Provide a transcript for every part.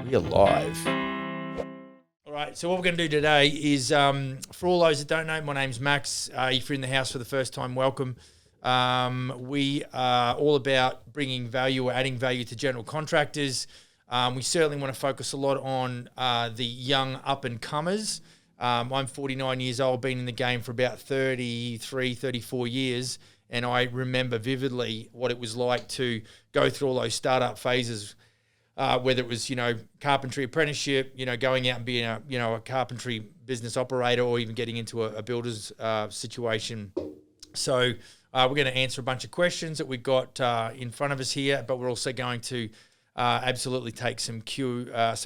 We are live. All right, so what we're going to do today is, for all those that don't know, my name's Max. If you're in the house for the first time, welcome. We are all about bringing value or adding value to general contractors. We certainly want to focus a lot on the young up-and-comers. I'm 49 years old, been in the game for about 33, 34 years, and I remember vividly what it was like to go through all those startup phases, whether it was, carpentry apprenticeship, going out and being a carpentry business operator, or even getting into a builder's situation. So we're going to answer a bunch of questions that we've got in front of us here, but we're also going to absolutely take some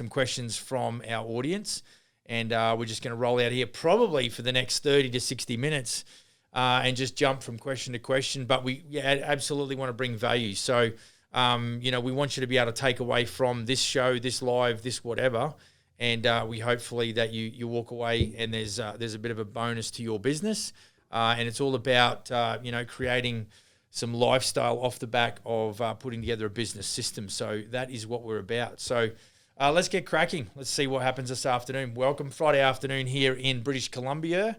questions from our audience. And we're just going to roll out here probably for the next 30 to 60 minutes and just jump from question to question. But we absolutely want to bring value. So, we want you to be able to take away from this show, this live, this whatever. And we hopefully that you walk away and there's a bit of a bonus to your business. And it's all about, creating some lifestyle off the back of putting together a business system. So that is what we're about. So let's get cracking. Let's see what happens this afternoon. Welcome Friday afternoon here in British Columbia.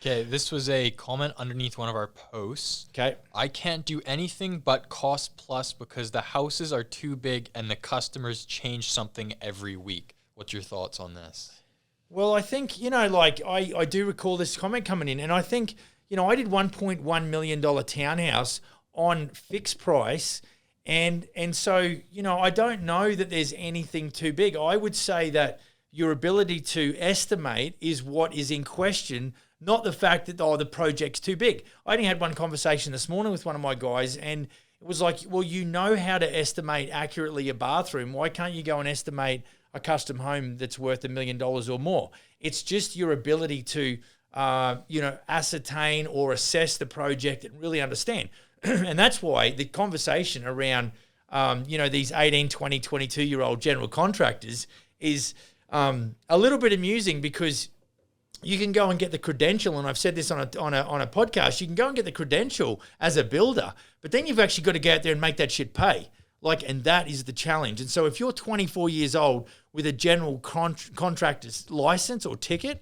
Okay, this was a comment underneath one of our posts. Okay. I can't do anything but cost plus because the houses are too big and the customers change something every week. What's your thoughts on this? Well, I think, I do recall this comment coming in, and I think, I did $1.1 million townhouse on fixed price. And so, I don't know that there's anything too big. I would say that your ability to estimate is what is in question, not the fact that, the project's too big. I only had one conversation this morning with one of my guys, and it was like, well, you know how to estimate accurately a bathroom. Why can't you go and estimate a custom home that's worth $1 million or more? It's just your ability to, ascertain or assess the project and really understand. And that's why the conversation around, these 18, 20, 22-year-old general contractors is a little bit amusing, because you can go and get the credential, and I've said this on a podcast, you can go and get the credential as a builder, but then you've actually got to go out there and make that shit pay. And that is the challenge. And so if you're 24 years old with a general contractor's license or ticket,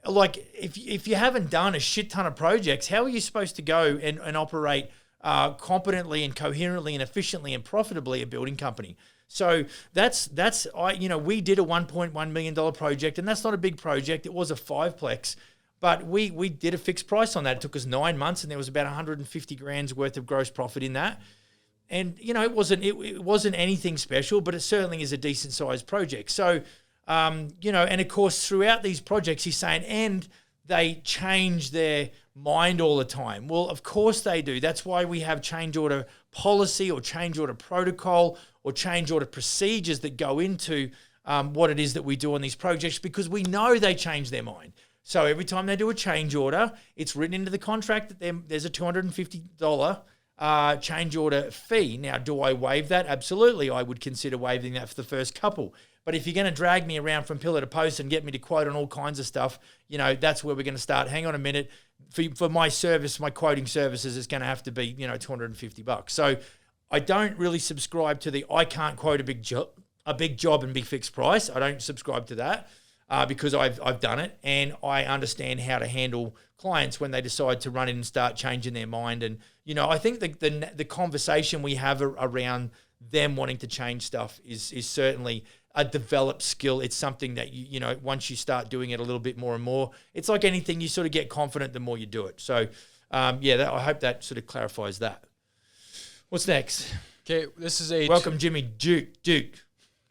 if you haven't done a shit ton of projects, how are you supposed to go and operate competently and coherently and efficiently and profitably a building company? So we did a $1.1 million project, and that's not a big project. It was a 5-plex, but we did a fixed price on that. It took us 9 months, and there was about 150 grand's worth of gross profit in that. And, it wasn't anything special, but it certainly is a decent sized project. So, and of course, throughout these projects, he's saying, and they change their mind all the time. Well, of course they do. That's why we have change order policy or change order protocol or change order procedures that go into what it is that we do on these projects, because we know they change their mind. So every time they do a change order, it's written into the contract that there's a $250 change order fee. Now, do I waive that? Absolutely. I would consider waiving that for the first couple. But if you're going to drag me around from pillar to post and get me to quote on all kinds of stuff, that's where we're going to start. Hang on a minute. For my service, my quoting services, it's going to have to be, $250. So I don't really subscribe to I can't quote a big job and big fixed price. I don't subscribe to that because I've done it, and I understand how to handle clients when they decide to run in and start changing their mind. And, I think the conversation we have around them wanting to change stuff is certainly a developed skill. It's something that, once you start doing it a little bit more and more, it's like anything, you sort of get confident the more you do it. So, I hope that sort of clarifies that. What's next? Okay, this is welcome, Jimmy Duke.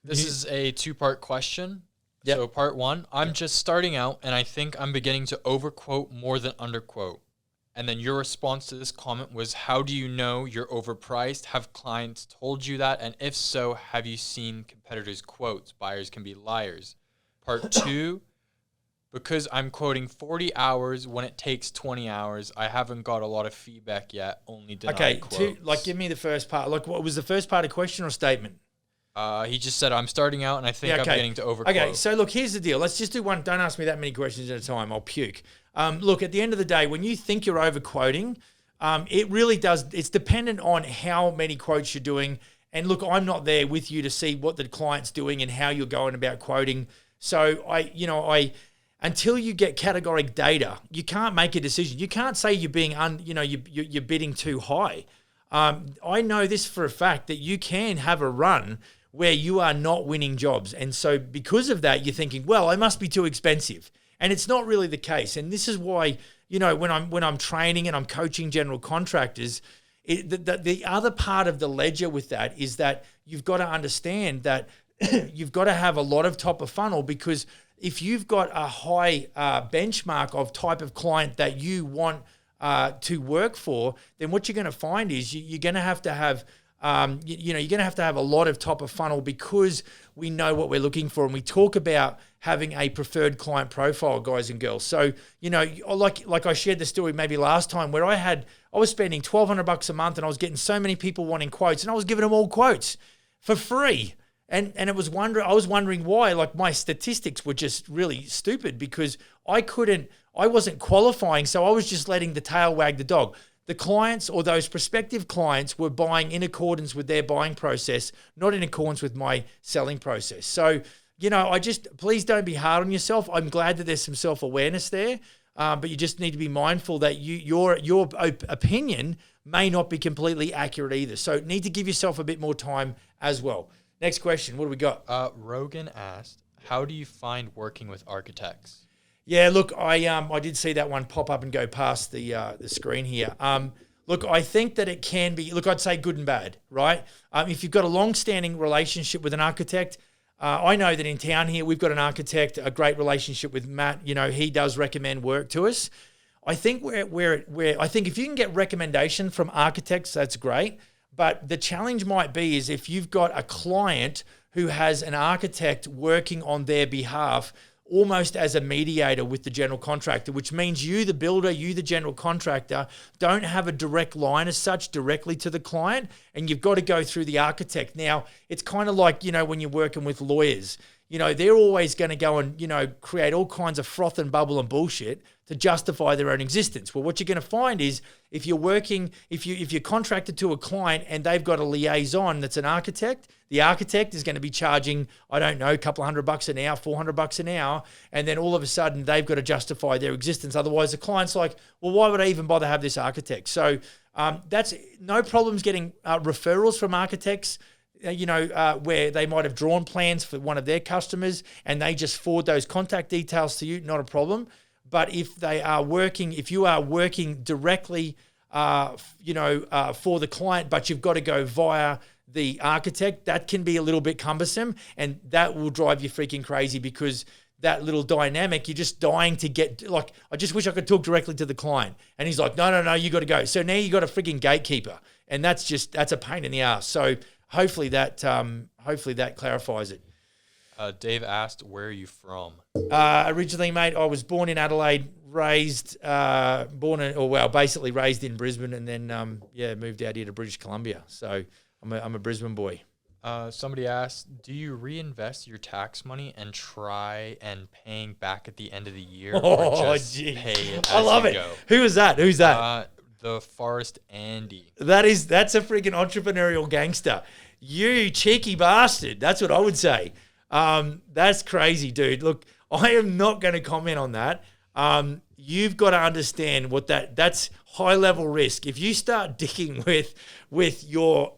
This is a 2-part question. Yep. So part 1, I'm just starting out, and I think I'm beginning to overquote more than underquote. And then your response to this comment was, how do you know you're overpriced? Have clients told you that? And if so, have you seen competitors' quotes? Buyers can be liars. Part 2, because I'm quoting 40 hours when it takes 20 hours, I haven't got a lot of feedback yet, only denied quotes. Give me the first part. What was the first part of question or statement? He just said, I'm starting out, and I think I'm beginning to overquote. Okay, so look, here's the deal. Let's just do one. Don't ask me that many questions at a time. I'll puke. Look, at the end of the day, when you think you're overquoting, it really does. It's dependent on how many quotes you're doing And look, I'm not there with you to see what the client's doing and how you're going about quoting. So until you get categoric data, you can't make a decision. You can't say you're being you're bidding too high. I know this for a fact that you can have a run where you are not winning jobs. And so because of that, you're thinking, well, I must be too expensive. And it's not really the case. And this is why, when I'm training and I'm coaching general contractors, the other part of the ledger with that is that you've got to understand that you've got to have a lot of top of funnel, because if you've got a high benchmark of type of client that you want to work for, then what you're going to find is you're going to have to have you're going to have a lot of top of funnel, because we know what we're looking for. And we talk about having a preferred client profile, guys and girls. So, like I shared the story maybe last time where I was spending $1,200 a month and I was getting so many people wanting quotes, and I was giving them all quotes for free. And I was wondering why. Like, my statistics were just really stupid, because I wasn't qualifying. So I was just letting the tail wag the dog. The clients, or those prospective clients, were buying in accordance with their buying process, not in accordance with my selling process. So, please don't be hard on yourself. I'm glad that there's some self-awareness there, but you just need to be mindful that your opinion may not be completely accurate either. So need to give yourself a bit more time as well. Next question. What do we got? Rogan asked, how do you find working with architects? Yeah, look, I did see that one pop up and go past the screen here. Look, I think that it can be, I'd say good and bad, right? If you've got a long-standing relationship with an architect, I know that in town here, we've got an architect, a great relationship with Matt. He does recommend work to us. I think I think if you can get recommendation from architects, that's great. But the challenge might be is if you've got a client who has an architect working on their behalf, almost as a mediator with the general contractor, which means you, the builder, you, the general contractor, don't have a direct line as such directly to the client, and you've got to go through the architect. Now, it's kind of like, when you're working with lawyers, they're always going to go and, create all kinds of froth and bubble and bullshit to justify their own existence. Well, what you're going to find is if you're contracted to a client and they've got a liaison that's an architect, the architect is going to be charging, I don't know, a couple of $100 an hour, $400 an hour. And then all of a sudden they've got to justify their existence. Otherwise the client's like, well, why would I even bother have this architect? So that's no problems getting referrals from architects, where they might have drawn plans for one of their customers and they just forward those contact details to you, not a problem. But if you are working directly, for the client, but you've got to go via the architect, that can be a little bit cumbersome, and that will drive you freaking crazy, because that little dynamic, you're just dying to get, I just wish I could talk directly to the client. And he's like, no, you got to go. So now you got a freaking gatekeeper, and that's a pain in the ass. So hopefully that clarifies it. Dave asked, where are you from? Originally, mate, I was born in Adelaide, basically raised in Brisbane, and then moved out here to British Columbia. So I'm a Brisbane boy. Somebody asked, do you reinvest your tax money and try and paying back at the end of the year, or just pay it as I love you it. go? Who's that? The Forest Andy. That's a freaking entrepreneurial gangster. You cheeky bastard. That's what I would say. That's crazy, dude. Look, I am not going to comment on that. You've got to understand that's high level risk. If you start digging with your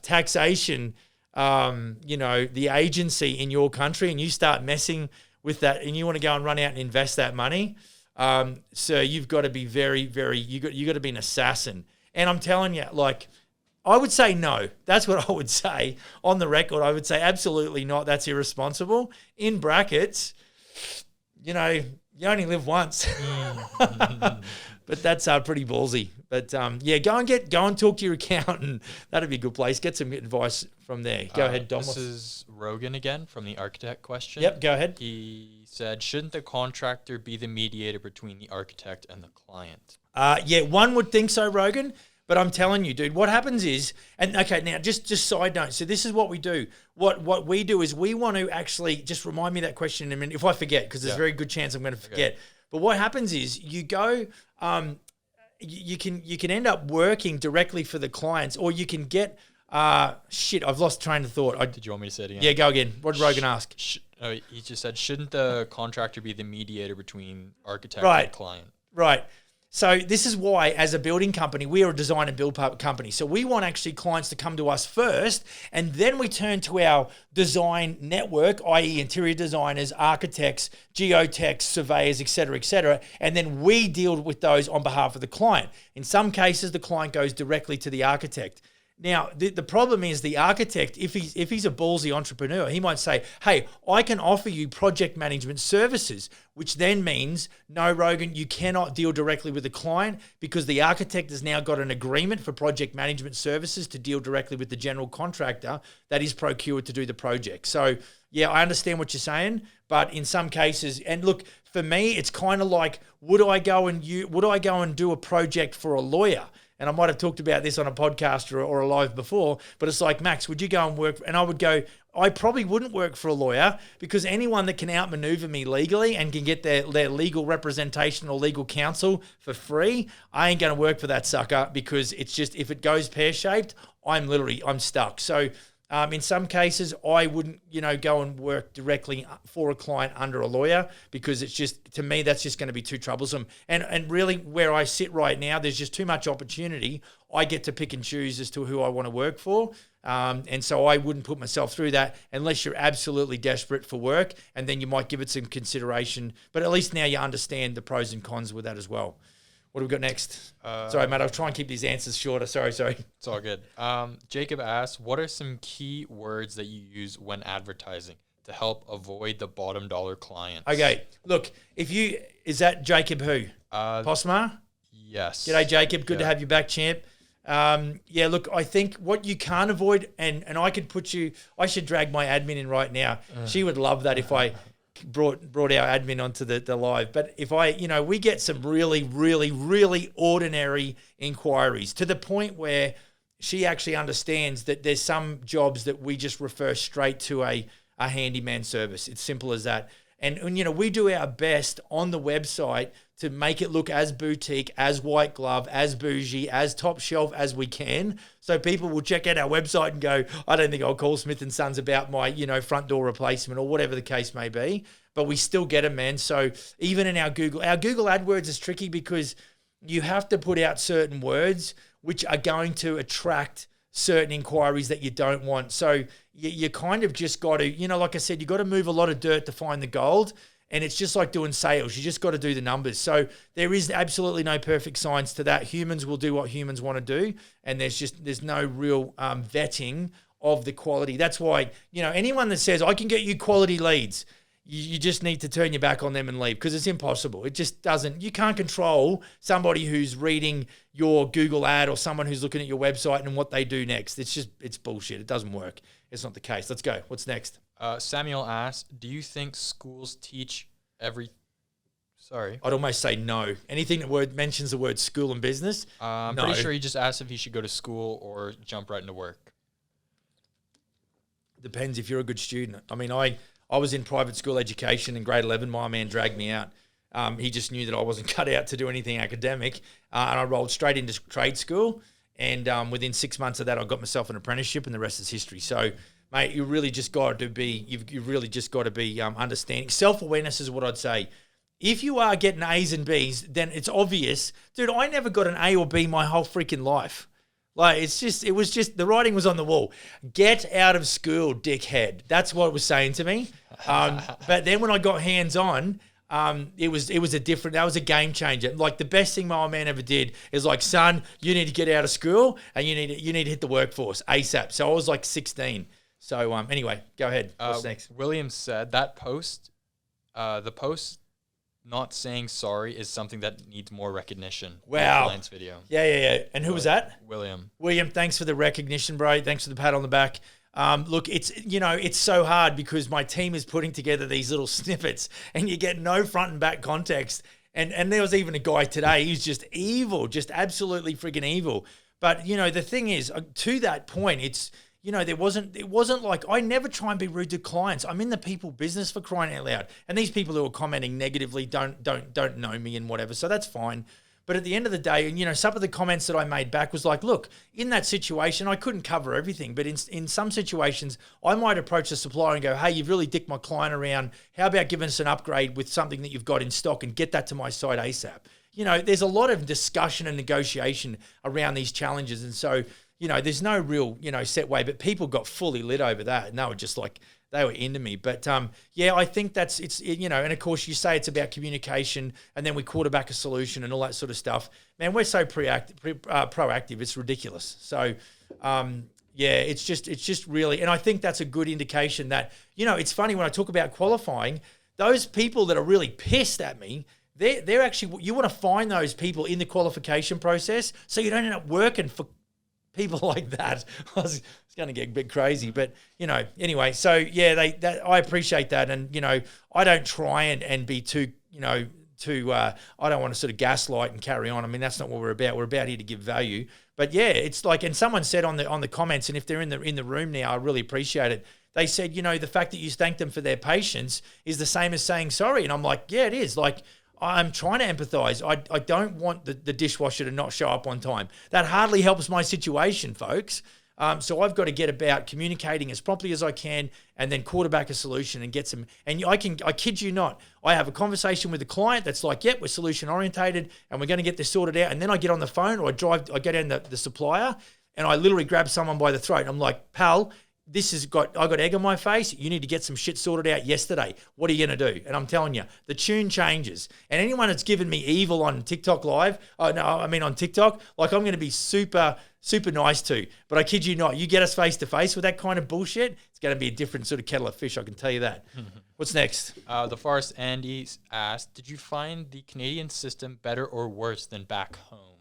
taxation, the agency in your country, and you start messing with that, and you want to go and run out and invest that money, so you've got to be very, very, you got to be an assassin. And I'm telling you, I would say no. That's what I would say on the record. I would say absolutely not. That's irresponsible. In brackets, you only live once. But that's pretty ballsy. But go and talk to your accountant. That'd be a good place. Get some advice from there. Go ahead, Dom. This is Rogan again from the architect question. Yep, go ahead. He said, shouldn't the contractor be the mediator between the architect and the client? One would think so, Rogan. But I'm telling you, dude, what happens is, and okay, now just side note. So this is what we do. What we do is we want to actually just remind me that question in a minute if I forget, because there's a very good chance I'm going to forget. Okay. But what happens is you go, you can end up working directly for the clients, or you can get Shit, I've lost train of thought. Did you want me to say it again? Yeah, go again. What did Rogan ask? He just said, shouldn't the contractor be the mediator between architect Right. and client? Right. So this is why, as a building company, we are a design and build company. So we want actually clients to come to us first, and then we turn to our design network, i.e. interior designers, architects, geotechs, surveyors, et cetera, and then we deal with those on behalf of the client. In some cases, the client goes directly to the architect. Now, the problem is the architect, if he's a ballsy entrepreneur, he might say, hey, I can offer you project management services, which then means, no, Rogan, you cannot deal directly with the client because the architect has now got an agreement for project management services to deal directly with the general contractor that is procured to do the project. So, yeah, I understand what you're saying, but in some cases, and look, for me, it's kind of like, would I go and do a project for a lawyer? And I might have talked about this on a podcast or a live before, but it's like, Max, would you go and work? And I would go, I probably wouldn't work for a lawyer because anyone that can outmaneuver me legally and can get their legal representation or legal counsel for free, I ain't going to work for that sucker because it's just, if it goes pear-shaped, I'm stuck. So in some cases, I wouldn't, go and work directly for a client under a lawyer because it's just, to me, that's just going to be too troublesome. And really where I sit right now, there's just too much opportunity. I get to pick and choose as to who I want to work for. And so I wouldn't put myself through that unless you're absolutely desperate for work, and then you might give it some consideration. But at least now you understand the pros and cons with that as well. What do we got next? Sorry, mate, I'll try and keep these answers shorter. Sorry. It's all good. Jacob asks, what are some key words that you use when advertising to help avoid the bottom dollar clients? Okay, look, is that Jacob who? Posmar? Yes. G'day, Jacob. Good to have you back, champ. Yeah, look, I think what you can't avoid, and I should drag my admin in right now. She would love that if I brought our admin onto the live. But if we get some really, really, really ordinary inquiries to the point where she actually understands that there's some jobs that we just refer straight to a handyman service. It's simple as that. And we do our best on the website to make it look as boutique, as white glove, as bougie, as top shelf as we can. So people will check out our website and go, I don't think I'll call Smith & Sons about my, front door replacement or whatever the case may be. But we still get them, man. So even in our Google AdWords is tricky because you have to put out certain words which are going to attract certain inquiries that you don't want. So you kind of just got to, like I said, you got to move a lot of dirt to find the gold. And it's just like doing sales. You just got to do the numbers. So there is absolutely no perfect science to that. Humans will do what humans want to do. And there's no real vetting of the quality. That's why, anyone that says, I can get you quality leads, you just need to turn your back on them and leave because it's impossible. It just doesn't. You can't control somebody who's reading your Google ad or someone who's looking at your website and what they do next. It's bullshit. It doesn't work. It's not the case. Let's go. What's next? Samuel asks, do you think schools teach I'd almost say no. Anything that mentions the word school and business, I'm no. pretty sure he just asked if he should go to school or jump right into work. Depends if you're a good student. I mean, I was in private school education in grade 11. My man dragged me out. He just knew that I wasn't cut out to do anything academic. And I rolled straight into trade school. And within 6 months of that, I got myself an apprenticeship and the rest is history. So, mate, you really just got to be, you've really just got to be understanding. Self-awareness is what I'd say. If you are getting A's and B's, then it's obvious. Dude, I never got an A or B my whole freaking life. Like, it was just, the writing was on the wall. Get out of school, dickhead. That's what it was saying to me. But then when I got hands-on, that was a game changer. Like, the best thing my old man ever did is like, son, you need to get out of school and you need to hit the workforce ASAP. So I was like 16. So anyway, go ahead. What's next? William said that the post not saying sorry is something that needs more recognition. Wow. Client's video. Yeah. And who was that? William, thanks for the recognition, bro. Thanks for the pat on the back. Look, it's so hard because my team is putting together these little snippets and you get no front and back context. And there was even a guy today who's just evil, just absolutely freaking evil. But, the thing is, to that point, it's, it wasn't like, I never try and be rude to clients. I'm in the people business, for crying out loud. And these people who are commenting negatively don't know me and whatever. So that's fine. But at the end of the day, and some of the comments that I made back was like, look, in that situation, I couldn't cover everything. But in some situations, I might approach the supplier and go, hey, you've really dicked my client around. How about giving us an upgrade with something that you've got in stock and get that to my site ASAP? There's a lot of discussion and negotiation around these challenges. And so, there's no real, set way, but people got fully lit over that. And they were just like, they were into me. But I think and of course you say it's about communication and then we quarterback a solution and all that sort of stuff. Man, we're so proactive. It's ridiculous. So, it's just really, and I think that's a good indication that, it's funny when I talk about qualifying, those people that are really pissed at me, they're actually, you want to find those people in the qualification process so you don't end up working for people like that. It's going to get a bit crazy, but anyway. So I appreciate that, and I don't try and be too I don't want to sort of gaslight and carry on. I mean, that's not what we're about. We're about here to give value. But it's like, and someone said on the comments, and if they're in the room now, I really appreciate it. They said, the fact that you thank them for their patience is the same as saying sorry, and I'm like, yeah, it is. Like, I'm trying to empathize. I don't want the dishwasher to not show up on time. That hardly helps my situation, folks. So I've got to get about communicating as promptly as I can and then quarterback a solution and get some. And I kid you not, I have a conversation with the client that's like, yep, we're solution orientated and we're going to get this sorted out. And then I get on the phone or I go down the supplier and I literally grab someone by the throat. And I'm like, pal, I got egg on my face. You need to get some shit sorted out yesterday. What are you going to do? And I'm telling you, the tune changes. And anyone that's given me evil on TikTok Live, on TikTok, like I'm going to be super, super nice to. But I kid you not, you get us face to face with that kind of bullshit, it's going to be a different sort of kettle of fish, I can tell you that. What's next? The Forest Andy asked, did you find the Canadian system better or worse than back home?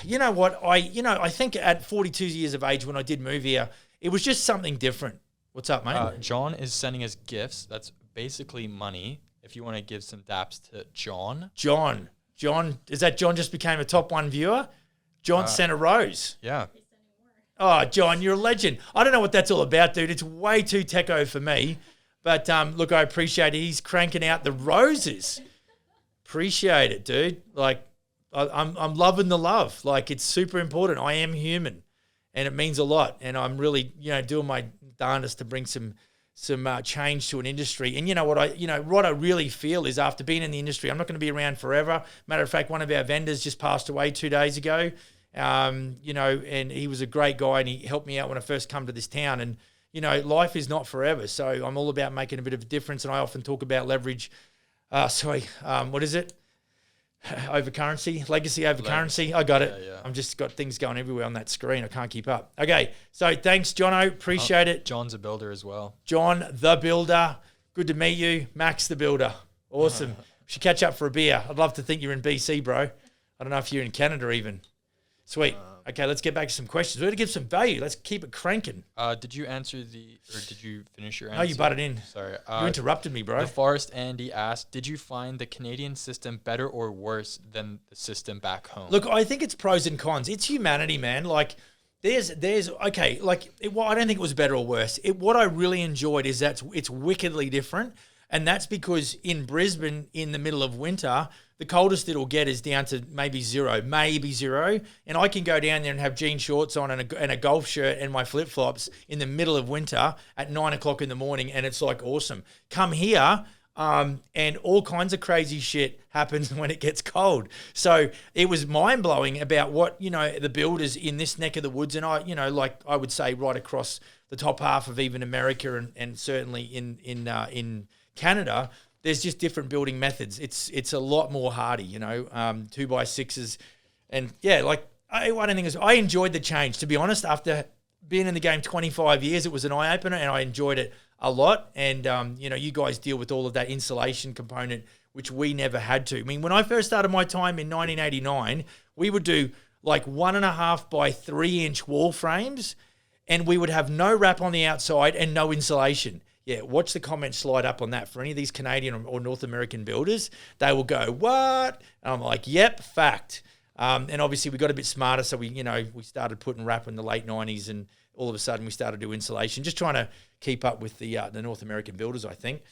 You know what? I think at 42 years of age when I did move here, it was just something different. What's up, mate? John is sending us gifts. That's basically money. If you want to give some daps to John. John, is that John just became a top one viewer? John sent a rose. Yeah. Oh, John, you're a legend. I don't know what that's all about, dude. It's way too techo for me. But look, I appreciate it. He's cranking out the roses. Appreciate it, dude. Like, I'm loving the love. Like, it's super important. I am human. And it means a lot. And I'm really, doing my darndest to bring some change to an industry. And what I really feel is after being in the industry, I'm not going to be around forever. Matter of fact, one of our vendors just passed away 2 days ago. And he was a great guy and he helped me out when I first come to this town. And, life is not forever. So I'm all about making a bit of a difference. And I often talk about leverage. What is it? Legacy over currency. I got it. Yeah. I'm just got things going everywhere on that screen. I can't keep up. Okay, so thanks, Jono. Appreciate it. John's a builder as well. John, the builder. Good to meet you. Max, the builder. Awesome. We should catch up for a beer. I'd love to think you're in BC, bro. I don't know if you're in Canada even. Sweet. Okay, let's get back to some questions. We're going to give some value. Let's keep it cranking. Did you did you finish your answer? No, you butted in. Sorry. You interrupted me, bro. The Forest Andy asked, did you find the Canadian system better or worse than the system back home? Look, I think it's pros and cons. It's humanity, man. Like, I don't think it was better or worse. What I really enjoyed is that it's wickedly different. And that's because in Brisbane, in the middle of winter, the coldest it'll get is down to maybe zero. And I can go down there and have jean shorts on and a golf shirt and my flip-flops in the middle of winter at 9 o'clock in the morning. And it's like awesome. Come here and all kinds of crazy shit happens when it gets cold. So it was mind-blowing about what, the builders in this neck of the woods. And I would say right across the top half of even America and certainly in Canada, there's just different building methods. It's a lot more hardy, 2x6s. And one thing is I enjoyed the change. To be honest, after being in the game 25 years, it was an eye-opener and I enjoyed it a lot. And, you guys deal with all of that insulation component, which we never had to. I mean, when I first started my time in 1989, we would do like 1.5 by 3 inch wall frames and we would have no wrap on the outside and no insulation. Yeah, watch the comments slide up on that. For any of these Canadian or North American builders, they will go, what? And I'm like, yep, fact. And obviously we got a bit smarter, so we started putting wrap in the late 90s and all of a sudden we started to do insulation, just trying to keep up with the North American builders, I think.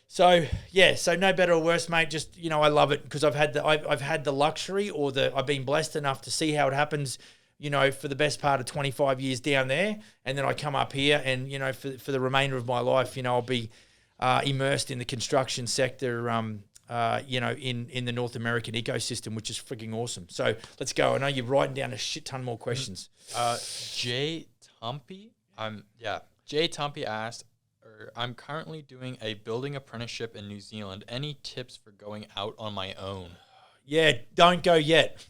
So yeah, so no better or worse, mate. Just, I love it because I've had the luxury I've been blessed enough to see how it happens, for the best part of 25 years down there, and then I come up here, and for the remainder of my life, I'll be immersed in the construction sector, in the North American ecosystem, which is freaking awesome. So let's go. I know you're writing down a shit ton more questions. Jay Tumpy, Jay Tumpy asked, I'm currently doing a building apprenticeship in New Zealand. Any tips for going out on my own? Yeah, don't go yet.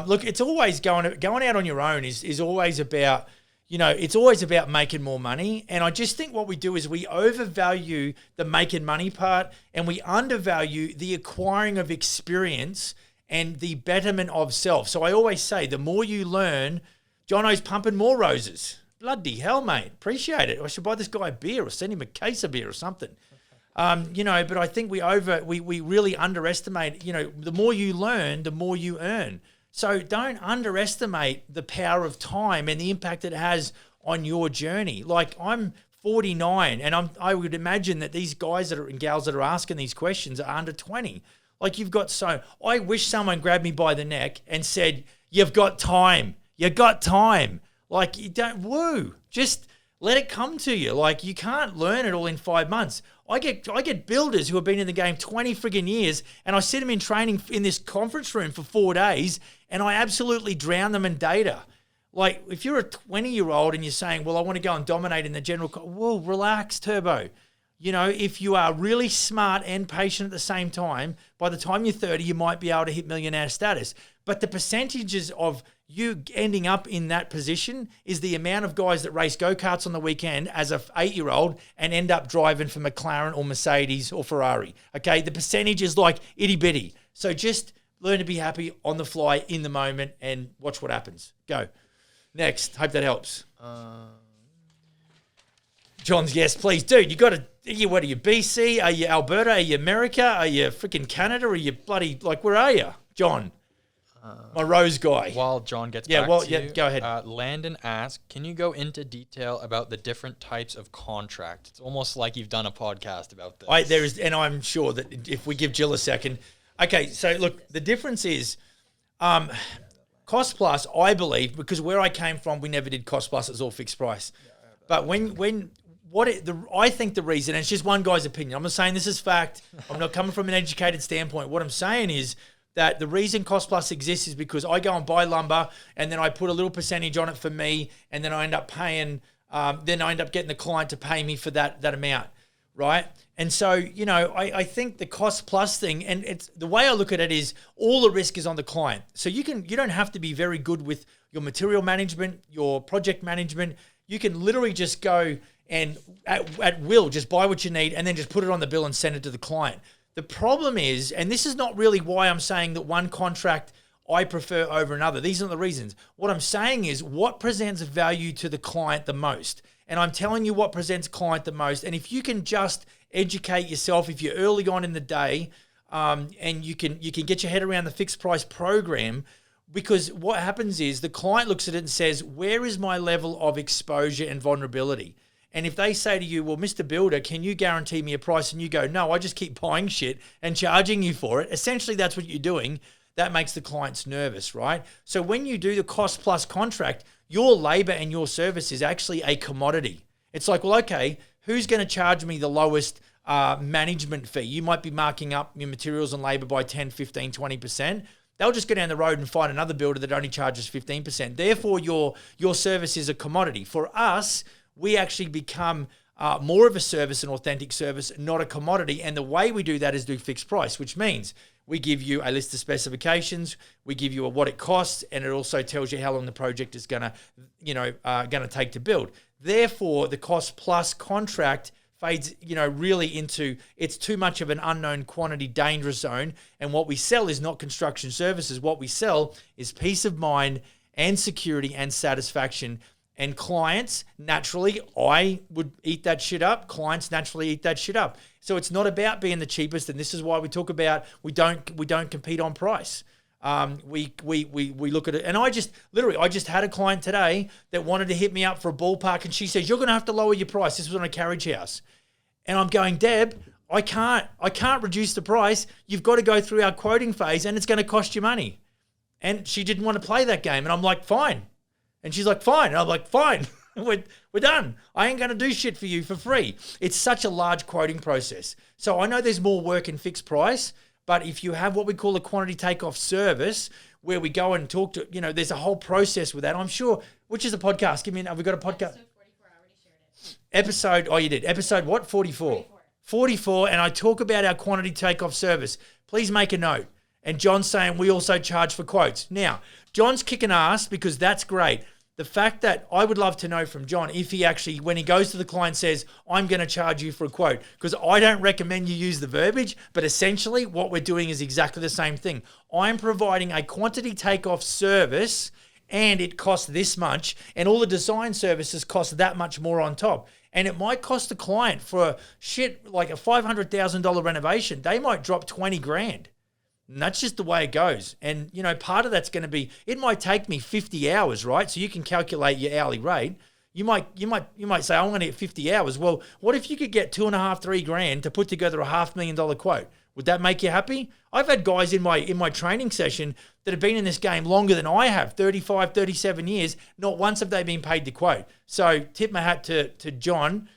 Look, it's always going out on your own is always about, it's always about making more money. And I just think what we do is we overvalue the making money part, and we undervalue the acquiring of experience and the betterment of self. So I always say, the more you learn, Jono's pumping more roses. Bloody hell, mate. Appreciate it. I should buy this guy a beer or send him a case of beer or something. But I think we really underestimate, the more you learn, the more you earn. So don't underestimate the power of time and the impact it has on your journey. Like, I'm 49, and I would imagine that these guys and gals that are asking these questions are under 20. Like, I wish someone grabbed me by the neck and said, you've got time. You got time. Like, you don't, just let it come to you. Like, you can't learn it all in 5 months. I get builders who have been in the game 20 friggin' years, and I sit them in training in this conference room for 4 days, and I absolutely drown them in data. Like, if you're a 20-year-old and you're saying, well, I want to go and dominate in the general, well, relax, Turbo. If you are really smart and patient at the same time, by the time you're 30, you might be able to hit millionaire status. But the percentages of you ending up in that position is the amount of guys that race go-karts on the weekend as a 8-year-old and end up driving for McLaren or Mercedes or Ferrari. Okay, the percentage is like itty-bitty. So just learn to be happy on the fly in the moment and watch what happens. Go. Next. Hope that helps. John's, yes, please. Dude, you got to, what are you, BC? Are you Alberta? Are you America? Are you freaking Canada? Are you bloody, where are you? John. My rose guy. While John gets back to you, go ahead. Landon asked, can you go into detail about the different types of contract? It's almost like you've done a podcast about this. And I'm sure that if we give Jill a second. Okay, so look, the difference is cost plus, I believe, because where I came from, we never did cost plus, it was all fixed price. But I think the reason, and it's just one guy's opinion, I'm not saying this is fact, I'm not coming from an educated standpoint. What I'm saying is that the reason cost plus exists is because I go and buy lumber, and then I put a little percentage on it for me, and then I end up paying, getting the client to pay me for that amount, right? And so, I think the cost plus thing, and it's the way I look at it is all the risk is on the client. So you don't have to be very good with your material management, your project management. You can literally just go and at will just buy what you need and then just put it on the bill and send it to the client. The problem is, and this is not really why I'm saying that one contract I prefer over another. These aren't the reasons. What I'm saying is what presents value to the client the most. And I'm telling you what presents client the most. And if you can just educate yourself, if you're early on in the day, and you can get your head around the fixed price program, because what happens is the client looks at it and says, where is my level of exposure and vulnerability? And if they say to you, well, Mr. Builder, can you guarantee me a price? And you go, no, I just keep buying shit and charging you for it. Essentially, that's what you're doing. That makes the clients nervous, right? So when you do the cost plus contract, your labor and your service is actually a commodity. It's like, well, okay, who's going to charge me the lowest management fee? You might be marking up your materials and labor by 10, 15, 20%. They'll just go down the road and find another builder that only charges 15%. Therefore, your service is a commodity. For us, we actually become more of a service, an authentic service, not a commodity. And the way we do that is do fixed price, which means we give you a list of specifications, we give you what it costs, and it also tells you how long the project is gonna take to build. Therefore, the cost plus contract fades, really into, it's too much of an unknown quantity dangerous zone. And what we sell is not construction services. What we sell is peace of mind and security and satisfaction. And clients, naturally, I would eat that shit up. Clients naturally eat that shit up. So it's not about being the cheapest, and this is why we talk about we don't compete on price. We look at it, and I just had a client today that wanted to hit me up for a ballpark, and she says, you're going to have to lower your price. This was on a carriage house. And I'm going, Deb, I can't reduce the price. You've got to go through our quoting phase and it's going to cost you money. And she didn't want to play that game. And I'm like, fine. And she's like, fine. And I'm like, fine. We're done. I ain't going to do shit for you for free. It's such a large quoting process. So I know there's more work in fixed price, but if you have what we call a quantity takeoff service, where we go and talk to, there's a whole process with that. I'm sure, which is a podcast? Have we got a podcast? Episode 44, I already shared it. You did. Episode what? 44. 44, and I talk about our quantity takeoff service. Please make a note. And John's saying we also charge for quotes. Now, John's kicking ass because that's great. The fact that I would love to know from John if he actually, when he goes to the client, says, I'm going to charge you for a quote, because I don't recommend you use the verbiage, but essentially what we're doing is exactly the same thing. I'm providing a quantity takeoff service and it costs this much, and all the design services cost that much more on top. And it might cost the client for like a $500,000 renovation. They might drop 20 grand. And that's just the way it goes. And, part of that's going to be, it might take me 50 hours, right? So you can calculate your hourly rate. You might say, I'm going to get 50 hours. Well, what if you could get $2.5-3 grand to put together a $500,000 quote? Would that make you happy? I've had guys in my training session that have been in this game longer than I have, 35, 37 years. Not once have they been paid the quote. So tip my hat to John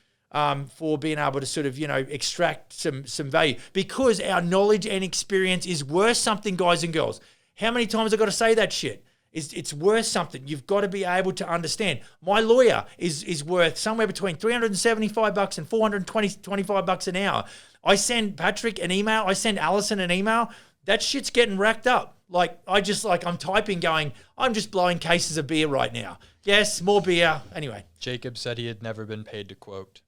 for being able to sort of, extract some value, because our knowledge and experience is worth something, guys and girls. How many times I got to say that shit? It's worth something. You've got to be able to understand. My lawyer is worth somewhere between $375 and $425 an hour. I send Patrick an email. I send Allison an email. That shit's getting racked up. I'm typing going, I'm just blowing cases of beer right now. Yes, more beer. Anyway. Jacob said he had never been paid to quote.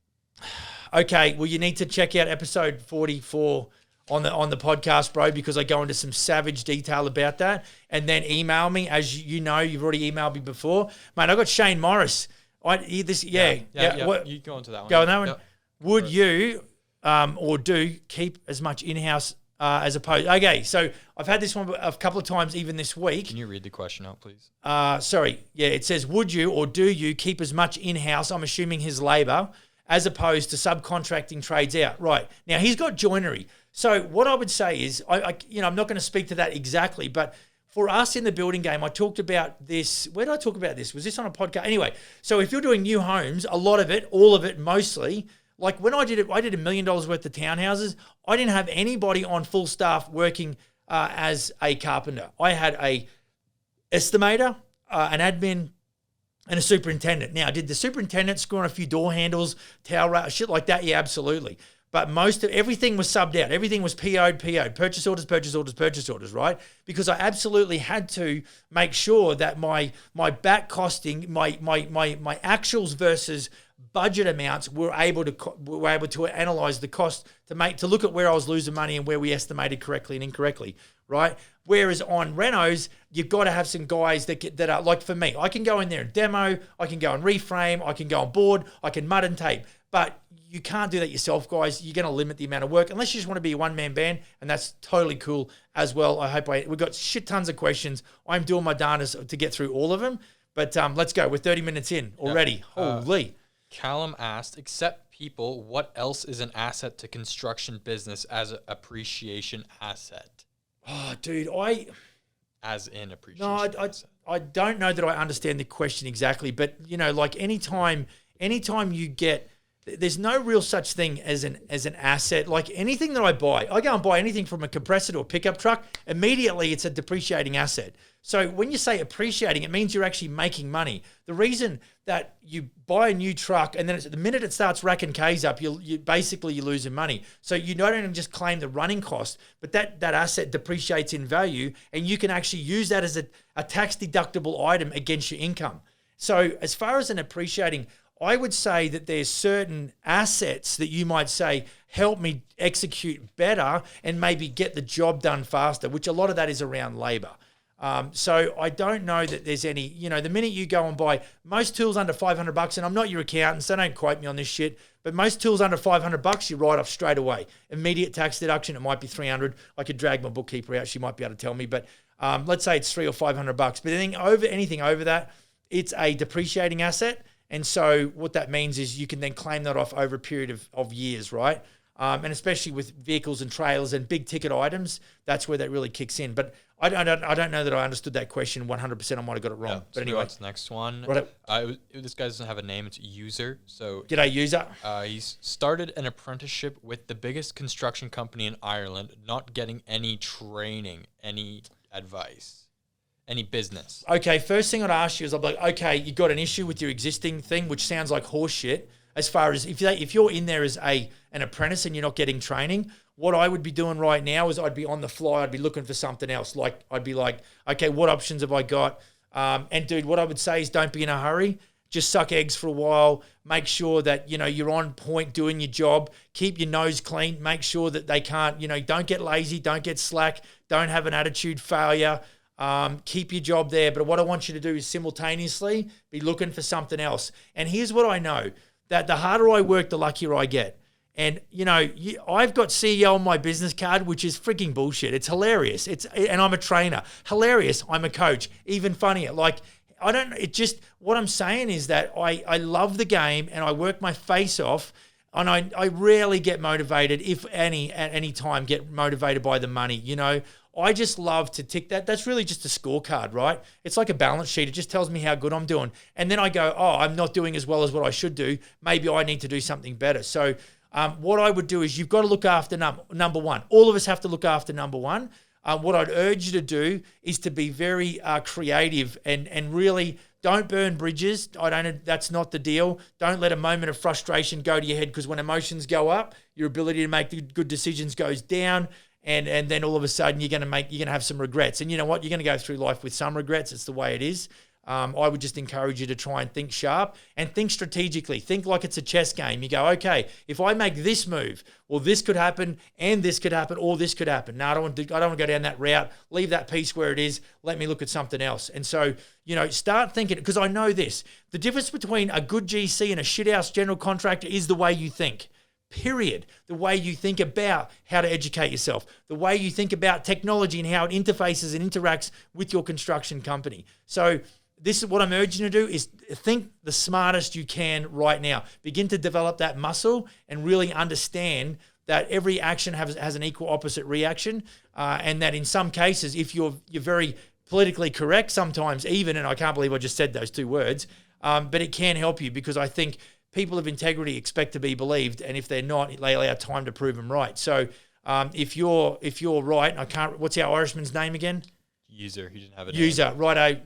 Okay, well, you need to check out episode 44 on the podcast, bro, because I go into some savage detail about that. And then email me, as you know, you've already emailed me before. Mate, I got Shane Morris. What, you go into that one. Go on that one. Yep. Would you or do keep as much in-house as opposed? Okay, so I've had this one a couple of times even this week. Can you read the question out, please? Sorry. Yeah, it says, would you or do you keep as much in-house, I'm assuming his labour, as opposed to subcontracting trades out? Right. Now, he's got joinery. So what I would say is, I'm not going to speak to that exactly, but for us in the building game, I talked about this. Where did I talk about this? Was this on a podcast? Anyway, so if you're doing new homes, a lot of it, all of it, mostly, like when I did it, I did $1 million worth of townhouses. I didn't have anybody on full staff working as a carpenter. I had a estimator, an admin, and a superintendent. Now, did the superintendent screw on a few door handles, towel rail, shit like that? Yeah, absolutely. But everything was subbed out. Everything was PO'd. Purchase orders, right? Because I absolutely had to make sure that my back costing, my actuals versus budget amounts were able to analyze the cost to look at where I was losing money and where we estimated correctly and incorrectly, right? Whereas on renos, you've got to have some guys that are like, for me, I can go in there and demo, I can go and reframe, I can go on board, I can mud and tape, but you can't do that yourself, guys. You're going to limit the amount of work unless you just want to be a one-man band, and that's totally cool as well. We've got shit tons of questions. I'm doing my darndest to get through all of them, but let's go. We're 30 minutes in already. Yeah. Holy. Callum asked, except people, what else is an asset to construction business as an appreciation asset? Oh, dude, As in appreciation asset. I don't know that I understand the question exactly, but, like anytime you get... There's no real such thing as an asset. Like anything that I go and buy anything from a compressor to a pickup truck, immediately it's a depreciating asset. So when you say appreciating, it means you're actually making money. The reason that you buy a new truck and then the minute it starts racking K's up, you're losing money. So you not only just claim the running cost, but that asset depreciates in value, and you can actually use that as a tax deductible item against your income. So as far as an appreciating, I would say that there's certain assets that you might say help me execute better and maybe get the job done faster, which a lot of that is around labor. So I don't know that there's any, the minute you go and buy most tools under $500, and I'm not your accountant, so don't quote me on this shit, but most tools under $500, you write off straight away. Immediate tax deduction, it might be $300. I could drag my bookkeeper out. She might be able to tell me, but let's say it's $300 or $500. But anything over that, it's a depreciating asset. And so what that means is you can then claim that off over a period of years, right? And especially with vehicles and trailers and big ticket items, that's where that really kicks in. But I don't know that I understood that question 100%. I might have got it wrong. Yeah, but anyway, what's the next one? Right. This guy doesn't have a name. It's User. So G'day, user. he's started an apprenticeship with the biggest construction company in Ireland, not getting any training, any advice, any business. Okay, first thing I'd ask you is, I'd be like, okay, you got an issue with your existing thing, which sounds like horse shit. As far as if you're in there as an apprentice and you're not getting training, what I would be doing right now is I'd be on the fly. I'd be looking for something else. Like I'd be like, okay, what options have I got? And dude, what I would say is don't be in a hurry. Just suck eggs for a while. Make sure that, you're on point doing your job. Keep your nose clean. Make sure that they can't, don't get lazy. Don't get slack. Don't have an attitude failure. Keep your job there. But what I want you to do is simultaneously be looking for something else. And here's what I know, that the harder I work, the luckier I get. And, I've got CEO on my business card, which is freaking bullshit. It's hilarious. And I'm a trainer. Hilarious. I'm a coach. Even funnier. What I'm saying is that I love the game and I work my face off, and I rarely get motivated, if any, at any time get motivated by the money. I just love to tick that. That's really just a scorecard, right? It's like a balance sheet. It just tells me how good I'm doing. And then I go, oh, I'm not doing as well as what I should do. Maybe I need to do something better. So what I would do is you've got to look after number one. All of us have to look after number one. What I'd urge you to do is to be very creative and really don't burn bridges. That's not the deal. Don't let a moment of frustration go to your head, because when emotions go up, your ability to make the good decisions goes down. And then all of a sudden you're going to have some regrets. And you know what? You're going to go through life with some regrets. It's the way it is. I would just encourage you to try and think sharp and think strategically. Think like it's a chess game. You go, okay, if I make this move, well, this could happen, and this could happen, or this could happen. No, I don't want to go down that route. Leave that piece where it is. Let me look at something else. And so, start thinking, because I know this. The difference between a good GC and a shithouse general contractor is the way you think. Period. The way you think about how to educate yourself, the way you think about technology and how it interfaces and interacts with your construction company. So this is what I'm urging you to do, is think the smartest you can right now. Begin to develop that muscle and really understand that every action has an equal opposite reaction, and that in some cases, if you're very politically correct, sometimes even, and I can't believe I just said those two words, but it can help you, because I think people of integrity expect to be believed, and if they're not, they allow time to prove them right. So if you're right, what's our Irishman's name again? User. He didn't have a User, name. righto.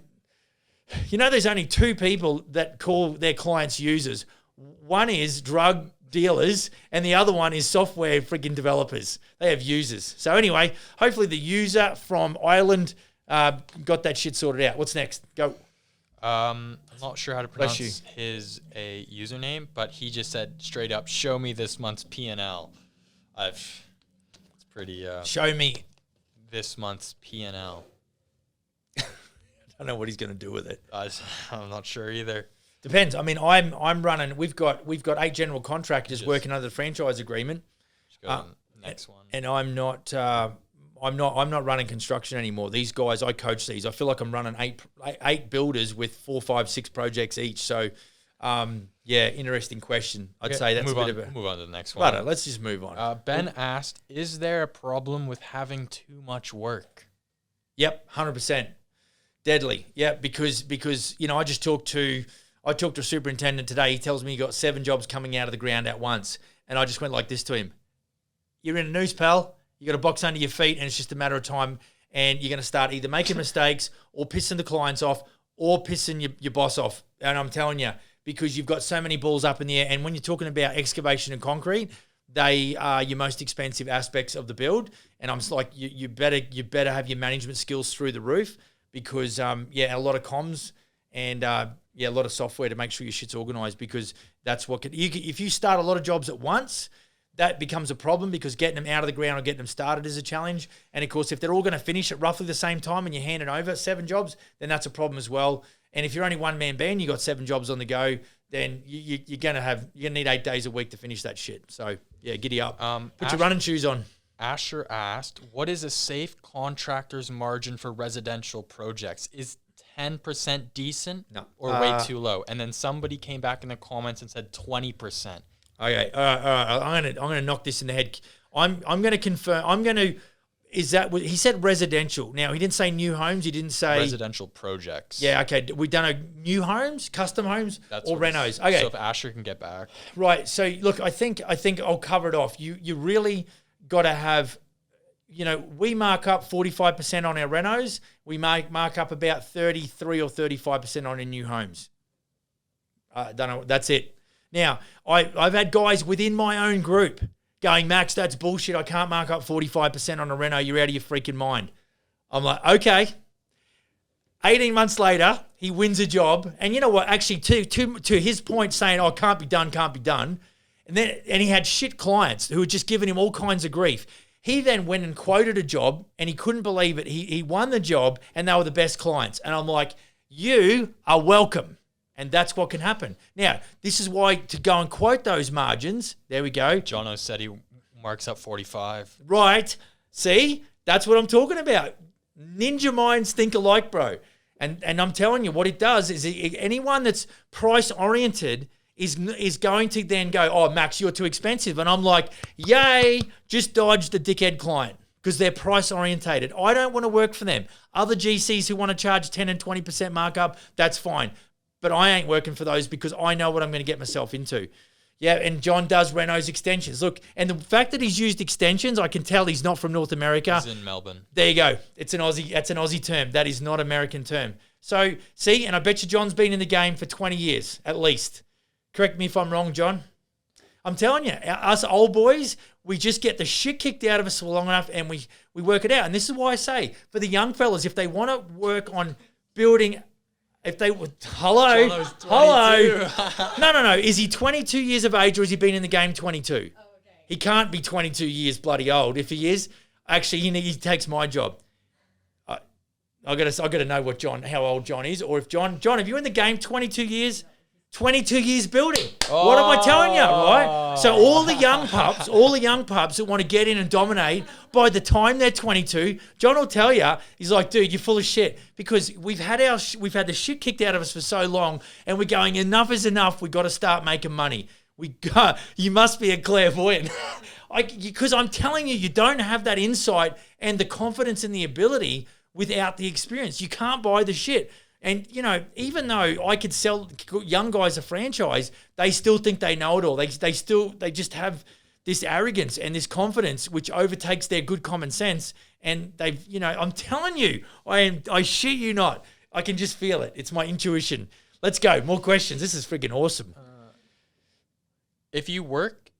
There's only two people that call their clients users. One is drug dealers, and the other one is software freaking developers. They have users. So anyway, hopefully the user from Ireland got that shit sorted out. What's next? Go. I'm not sure how to pronounce his username, but he just said straight up, "Show me this month's P&L." It's pretty. Show me this month's P&L. I don't know what he's going to do with it. I'm not sure either. Depends. I mean, I'm running. We've got 8 general contractors working under the franchise agreement. Just go to the next one. And I'm not running construction anymore. These guys, I coach these. I feel like I'm running eight builders with 4, 5, 6 projects each. So, interesting question. I'd say that's move a on, bit of a... Move on to the next one. Right, let's just move on. Ben asked, is there a problem with having too much work? Yep, 100%. Deadly. Yeah, because I just talked to a superintendent today. He tells me he got 7 jobs coming out of the ground at once. And I just went like this to him. You're in a noose, pal. You got a box under your feet, and it's just a matter of time. And you're going to start either making mistakes or pissing the clients off or pissing your boss off. And I'm telling you, because you've got so many balls up in the air. And when you're talking about excavation and concrete, they are your most expensive aspects of the build. And I'm just like, you better have your management skills through the roof, because a lot of comms and a lot of software to make sure your shit's organized, because that's what if you start a lot of jobs at once, that becomes a problem, because getting them out of the ground or getting them started is a challenge. And of course, if they're all going to finish at roughly the same time and you're handing over 7 jobs, then that's a problem as well. And if you're only one-man band, you got 7 jobs on the go, then you're going to need 8 days a week to finish that shit. So yeah, giddy up. Put your running shoes on. Asher asked, what is a safe contractor's margin for residential projects? Is 10% decent or way too low? And then somebody came back in the comments and said 20%. Okay, all right. I'm gonna knock this in the head. I'm gonna confirm. Is that what he said? Residential. Now he didn't say new homes. He didn't say residential projects. Yeah. Okay. We done a new homes, custom homes, or renos. Okay. So if Asher can get back, right. So look, I think I'll cover it off. You really got to have. We mark up 45% on our renos. We mark up about 33 or 35% on our new homes. Don't know. That's it. Now, I've had guys within my own group going, Max, that's bullshit. I can't mark up 45% on a reno. You're out of your freaking mind. I'm like, okay. 18 months later, he wins a job. And you know what? Actually, to his point saying, oh, can't be done. And he had shit clients who had just given him all kinds of grief. He then went and quoted a job and he couldn't believe it. He won the job and they were the best clients. And I'm like, you are welcome. And that's what can happen. Now, this is why to go and quote those margins, there we go. Jono said he marks up 45. Right. See, that's what I'm talking about. Ninja minds think alike, bro. And I'm telling you, what it does is anyone that's price-oriented is going to then go, oh, Max, you're too expensive. And I'm like, yay, just dodge the dickhead client because they're price-orientated. I don't want to work for them. Other GCs who want to charge 10 and 20% markup, that's fine. But I ain't working for those because I know what I'm going to get myself into. Yeah, and John does renos extensions. Look, and the fact that he's used extensions, I can tell he's not from North America. He's in Melbourne. There you go. It's an Aussie. That's an Aussie term. That is not American term. So, see, and I bet you John's been in the game for 20 years at least. Correct me if I'm wrong, John. I'm telling you, us old boys, we just get the shit kicked out of us for long enough and we work it out. And this is why I say, for the young fellas, if they want to work on building... If they would, hello. No. Is he 22 years of age or has he been in the game 22? Oh, okay. He can't be 22 years bloody old. If he is, actually, he takes my job. I got to know how old John is, or if John, if you're in the game 22 years. 22 years building. Oh. What am I telling you, right? So all the young pups that want to get in and dominate, by the time they're 22, John will tell you, he's like, dude, you're full of shit. Because we've had the shit kicked out of us for so long, and we're going, enough is enough. We got to start making money. You must be a clairvoyant. Because I'm telling you, you don't have that insight and the confidence and the ability without the experience. You can't buy the shit. And, even though I could sell young guys a franchise, they still think they know it all. They just have this arrogance and this confidence which overtakes their good common sense. And I'm telling you, I shit you not. I can just feel it. It's my intuition. Let's go. More questions. This is freaking awesome. If you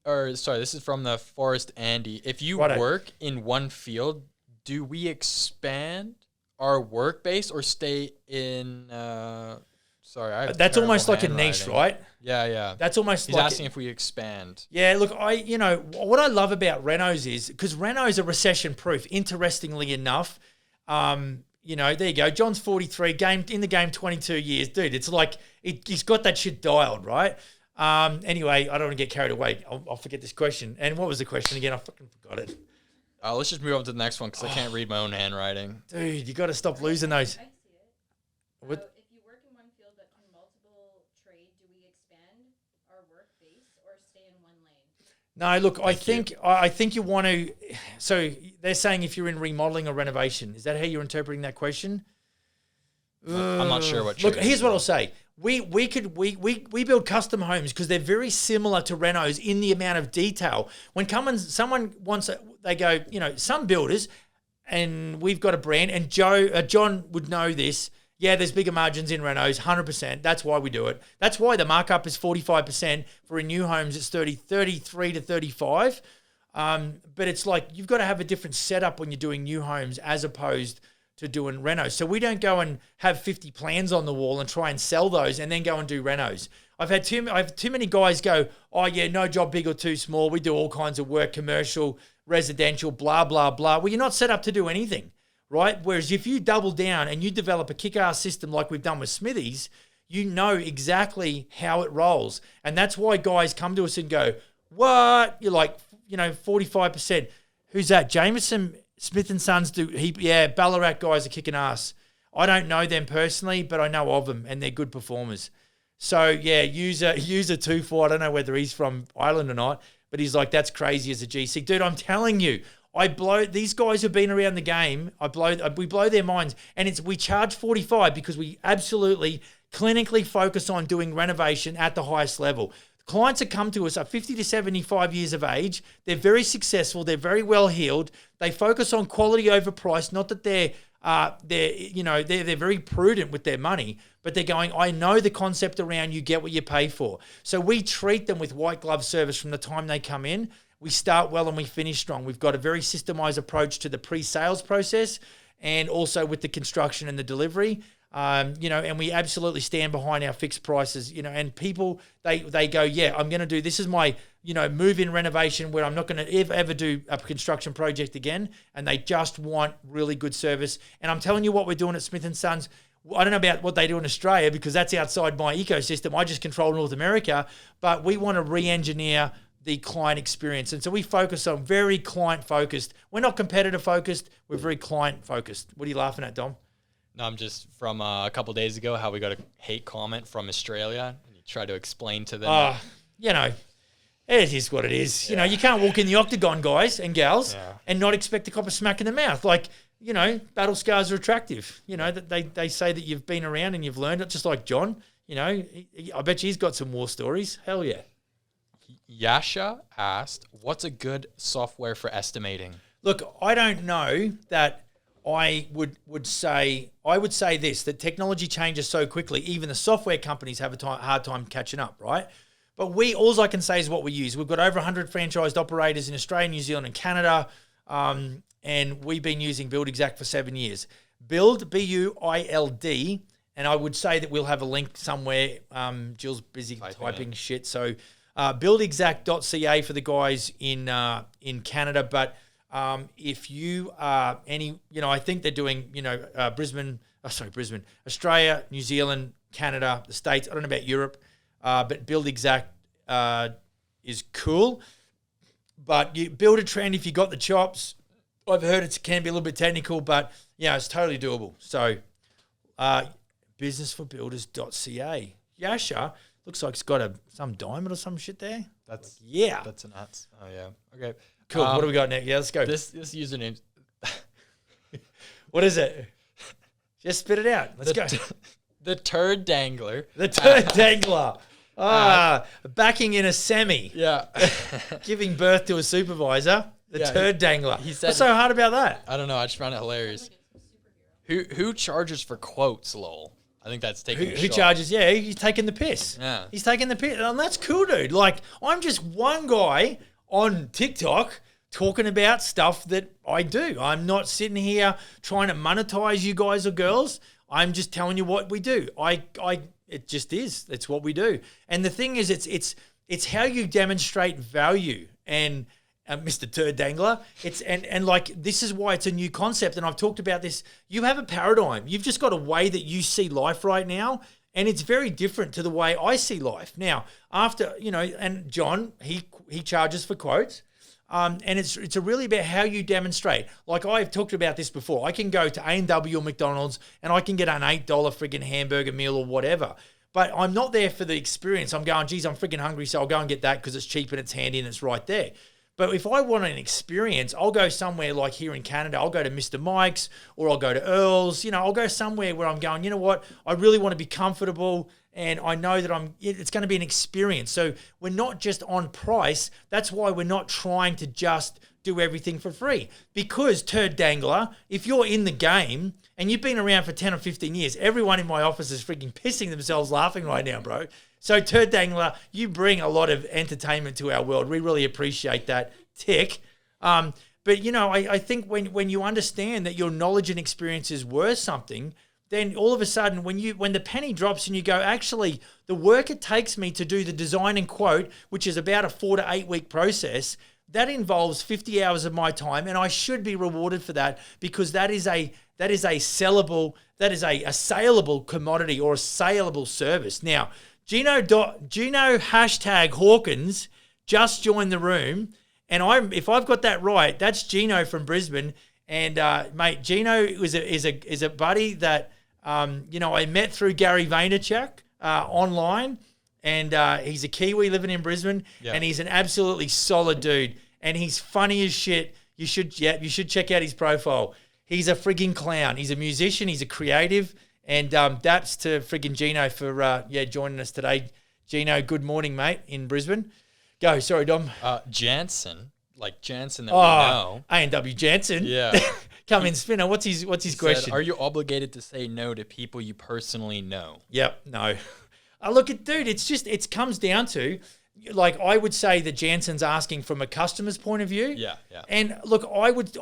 this is from the Forest Andy. If you work in one field, do we expand our work base or stay in that's almost like a niche, right? Yeah. That's almost He's asking if we expand. Yeah, look, what I love about renos is because renos are recession proof. Interestingly enough, there you go. John's 43, in the game 22 years. Dude, it's like he's got that shit dialed, right? Anyway, I don't want to get carried away. I'll forget this question. And what was the question again? I fucking forgot it. Let's just move on to the next one because I can't read my own handwriting. Dude, you got to stop losing those. I see it. What? So if you work in one field but can multiple trade, do we expand our work base or stay in one lane? No, look, I think you want to. So they're saying if you're in remodeling or renovation, is that how you're interpreting that question? I'm not sure what. Look, here's what I'll say. We build custom homes because they're very similar to renos in the amount of detail. When someone wants they go, some builders, and we've got a brand, and John would know this. Yeah, there's bigger margins in renos, 100%. That's why we do it. That's why the markup is 45%. For in new homes, it's 33 to 35. But it's like you've got to have a different setup when you're doing new homes as opposed to doing renos. So we don't go and have 50 plans on the wall and try and sell those and then go and do renos. I have too many guys go, oh yeah, no job big or too small. We do all kinds of work, commercial, residential, blah, blah, blah. Well, you're not set up to do anything, right? Whereas if you double down and you develop a kick-ass system like we've done with Smithies, you know exactly how it rolls. And that's why guys come to us and go, what? You're like, 45%. Who's that? Jameson Smith & Sons Ballarat guys are kicking ass. I don't know them personally, but I know of them, and they're good performers. So yeah, user 24. I don't know whether he's from Ireland or not, but he's like, that's crazy as a GC, dude. I'm telling you, I blow these guys who've been around the game. We blow their minds, and we charge 45 because we absolutely clinically focus on doing renovation at the highest level. Clients that come to us are 50 to 75 years of age. They're very successful. They're very well heeled. They focus on quality over price. Not that they're very prudent with their money, but they're going, I know the concept around you get what you pay for. So we treat them with white glove service from the time they come in. We start well and we finish strong. We've got a very systemized approach to the pre-sales process and also with the construction and the delivery. And we absolutely stand behind our fixed prices, and people, they go, yeah, I'm going to do, this is my, move-in renovation where I'm not going to ever do a construction project again. And they just want really good service. And I'm telling you what we're doing at Smith & Sons. I don't know about what they do in Australia because that's outside my ecosystem. I just control North America, but we want to re-engineer the client experience. And so we focus on very client-focused. We're not competitor-focused. We're very client-focused. What are you laughing at, Dom? No, I'm just from a couple of days ago how we got a hate comment from Australia. And you try to explain to them. It is what it is. Yeah. You can't walk in the octagon, guys and gals, and not expect to cop a smack in the mouth. Like, battle scars are attractive. They say that you've been around and you've learned it, just like John. I bet you he's got some war stories. Hell yeah. Yasha asked, what's a good software for estimating? Look, I don't know that I would say this, that technology changes so quickly, even the software companies have a hard time catching up, right? But all I can say is what we use. We've got over 100 franchised operators in Australia, New Zealand, and Canada, and we've been using Build Exact for 7 years. Build, B-U-I-L-D, and I would say that we'll have a link somewhere. Jill's busy typing shit, so buildexact.ca for the guys in Canada. But if you are I think they're doing, Brisbane, Australia, New Zealand, Canada, the States. I don't know about Europe, but Build Exact is cool. But you build a trend if you got the chops. I've heard it can be a little bit technical, but it's totally doable. So businessforbuilders.ca. Yasha looks like it's got some diamond or some shit there. That's a nuts. Oh yeah. Okay. Cool. What do we got next? Yeah, let's go. This username. What is it? Just spit it out. Let's go. The turd dangler. The turd dangler. Backing in a semi. Yeah. Giving birth to a supervisor. The turd dangler. He said, what's so hard about that? I don't know. I just found it hilarious. Who charges for quotes, lol? I think that's taking Who charges? Yeah, he's taking the piss. Yeah. He's taking the piss. And that's cool, dude. Like, I'm just one guy on TikTok talking about stuff that I do. I'm not sitting here trying to monetize you guys or girls. I'm just telling you what we do. It just is. It's what we do. And the thing is, it's how you demonstrate value. And Mr. Turd Dangler, and like, this is why it's a new concept. And I've talked about this. You have a paradigm. You've just got a way that you see life right now. And it's very different to the way I see life. Now, after, and John, he charges for quotes. And it's really about how you demonstrate. Like, I've talked about this before. I can go to A&W or McDonald's and I can get an $8 friggin' hamburger meal or whatever. But I'm not there for the experience. I'm going, geez, I'm friggin' hungry, so I'll go and get that because it's cheap and it's handy and it's right there. But if I want an experience, I'll go somewhere like here in Canada. I'll go to Mr. Mike's or I'll go to Earl's. I'll go somewhere where I'm going, you know what? I really want to be comfortable and I know that it's going to be an experience. So we're not just on price. That's why we're not trying to just do everything for free. Because, Turd Dangler, if you're in the game and you've been around for 10 or 15 years, everyone in my office is freaking pissing themselves laughing right now, bro. So, Turd Dangler, you bring a lot of entertainment to our world. We really appreciate that tick. But, I think when you understand that your knowledge and experience is worth something, then all of a sudden when the penny drops and you go, actually, the work it takes me to do the design and quote, which is about a 4 to 8 week process, that involves 50 hours of my time, and I should be rewarded for that because that is a saleable commodity or a saleable service. Now, Gino #Hawkins just joined the room, and if I've got that right, that's Gino from Brisbane. And mate, Gino is a buddy that I met through Gary Vaynerchuk. online, and he's a Kiwi living in Brisbane, and he's an absolutely solid dude, and he's funny as shit. You should check out his profile. He's a frigging clown. He's a musician. He's a creative, and that's to frigging Gino for joining us today. Gino, good morning, mate, in Brisbane. Go, sorry, Dom. Jansen, like Jansen that we know. A&W Jansen. Yeah. Come in, Spinner. What's his question? Are you obligated to say no to people you personally know? Yep, no. Look, dude, it comes down to, like, I would say that Jansen's asking from a customer's point of view. Yeah. And look, I would,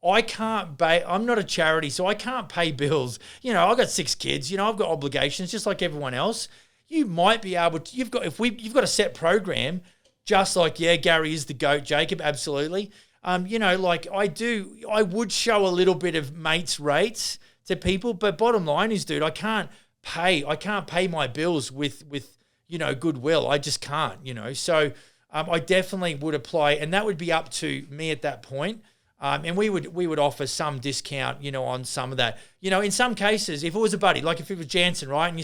I can't pay. I'm not a charity, so I can't pay bills. I've got 6 kids. I've got obligations just like everyone else. You might be able to. You've got a set program, just like Gary is the GOAT, Jacob, absolutely. I would show a little bit of mates rates to people, but bottom line is, dude, I can't pay my bills with goodwill. I just can't. So I definitely would apply, and that would be up to me at that point. And we would offer some discount, on some of that. In some cases, if it was a buddy, like if it was Jansen, right? And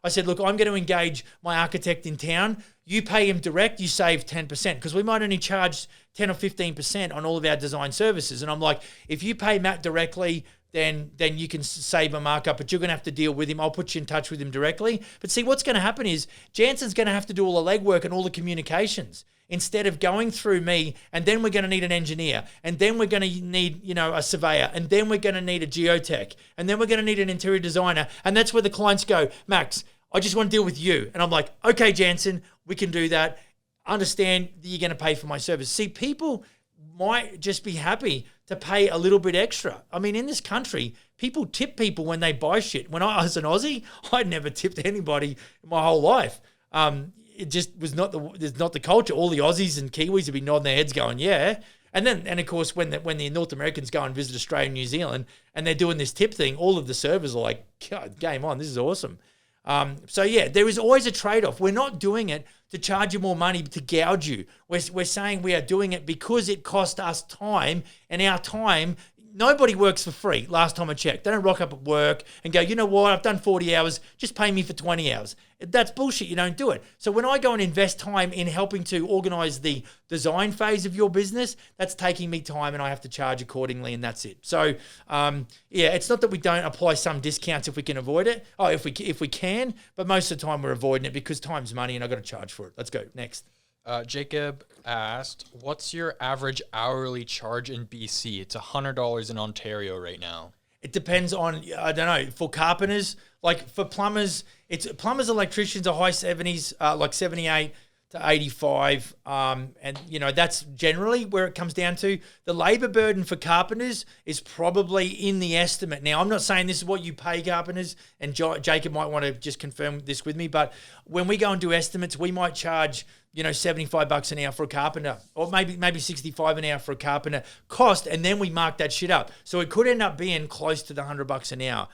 I said, look, I'm going to engage my architect in town. You pay him direct, you save 10%, because we might only charge 10 or 15% on all of our design services. And I'm like, if you pay Matt directly, then you can save a markup, but you're going to have to deal with him. I'll put you in touch with him directly. But see, what's going to happen is Jansen's going to have to do all the legwork and all the communications, instead of going through me, and then we're going to need an engineer, and then we're going to need, a surveyor, and then we're going to need a geotech, and then we're going to need an interior designer. And that's where the clients go, Max, I just want to deal with you. And I'm like, okay, Jansen, we can do that. Understand that you're going to pay for my service. See, people might just be happy to pay a little bit extra. I mean, in this country, people tip people when they buy shit. When I was an Aussie, I'd never tipped anybody in my whole life. It just was not the culture. All the Aussies and Kiwis would be nodding their heads going, yeah. And of course, when the North Americans go and visit Australia and New Zealand and they're doing this tip thing, all of the servers are like, God, game on, this is awesome. There is always a trade-off. We're not doing it to charge you more money to gouge you. We're saying we are doing it because it cost us time, and our time, nobody works for free. Last time I checked, they don't rock up at work and go, you know what, I've done 40 hours, just pay me for 20 hours. That's bullshit. You don't do it. So when I go and invest time in helping to organize the design phase of your business, that's taking me time, and I have to charge accordingly, and that's it. So it's not that we don't apply some discounts if we can avoid it. If we can, but most of the time we're avoiding it because time's money, and I've got to charge for it. Let's go next. Jacob asked, what's your average hourly charge in BC? It's $100 in Ontario right now. It depends on, I don't know, for carpenters, like for plumbers, electricians are high 70s, like 78 to 85. And, that's generally where it comes down to. The labor burden for carpenters is probably in the estimate. Now, I'm not saying this is what you pay carpenters, and Jacob might want to just confirm this with me, but when we go and do estimates, we might charge, $75 an hour for a carpenter, or maybe 65 an hour for a carpenter cost, and then we mark that shit up. So it could end up being close to the $100 an hour.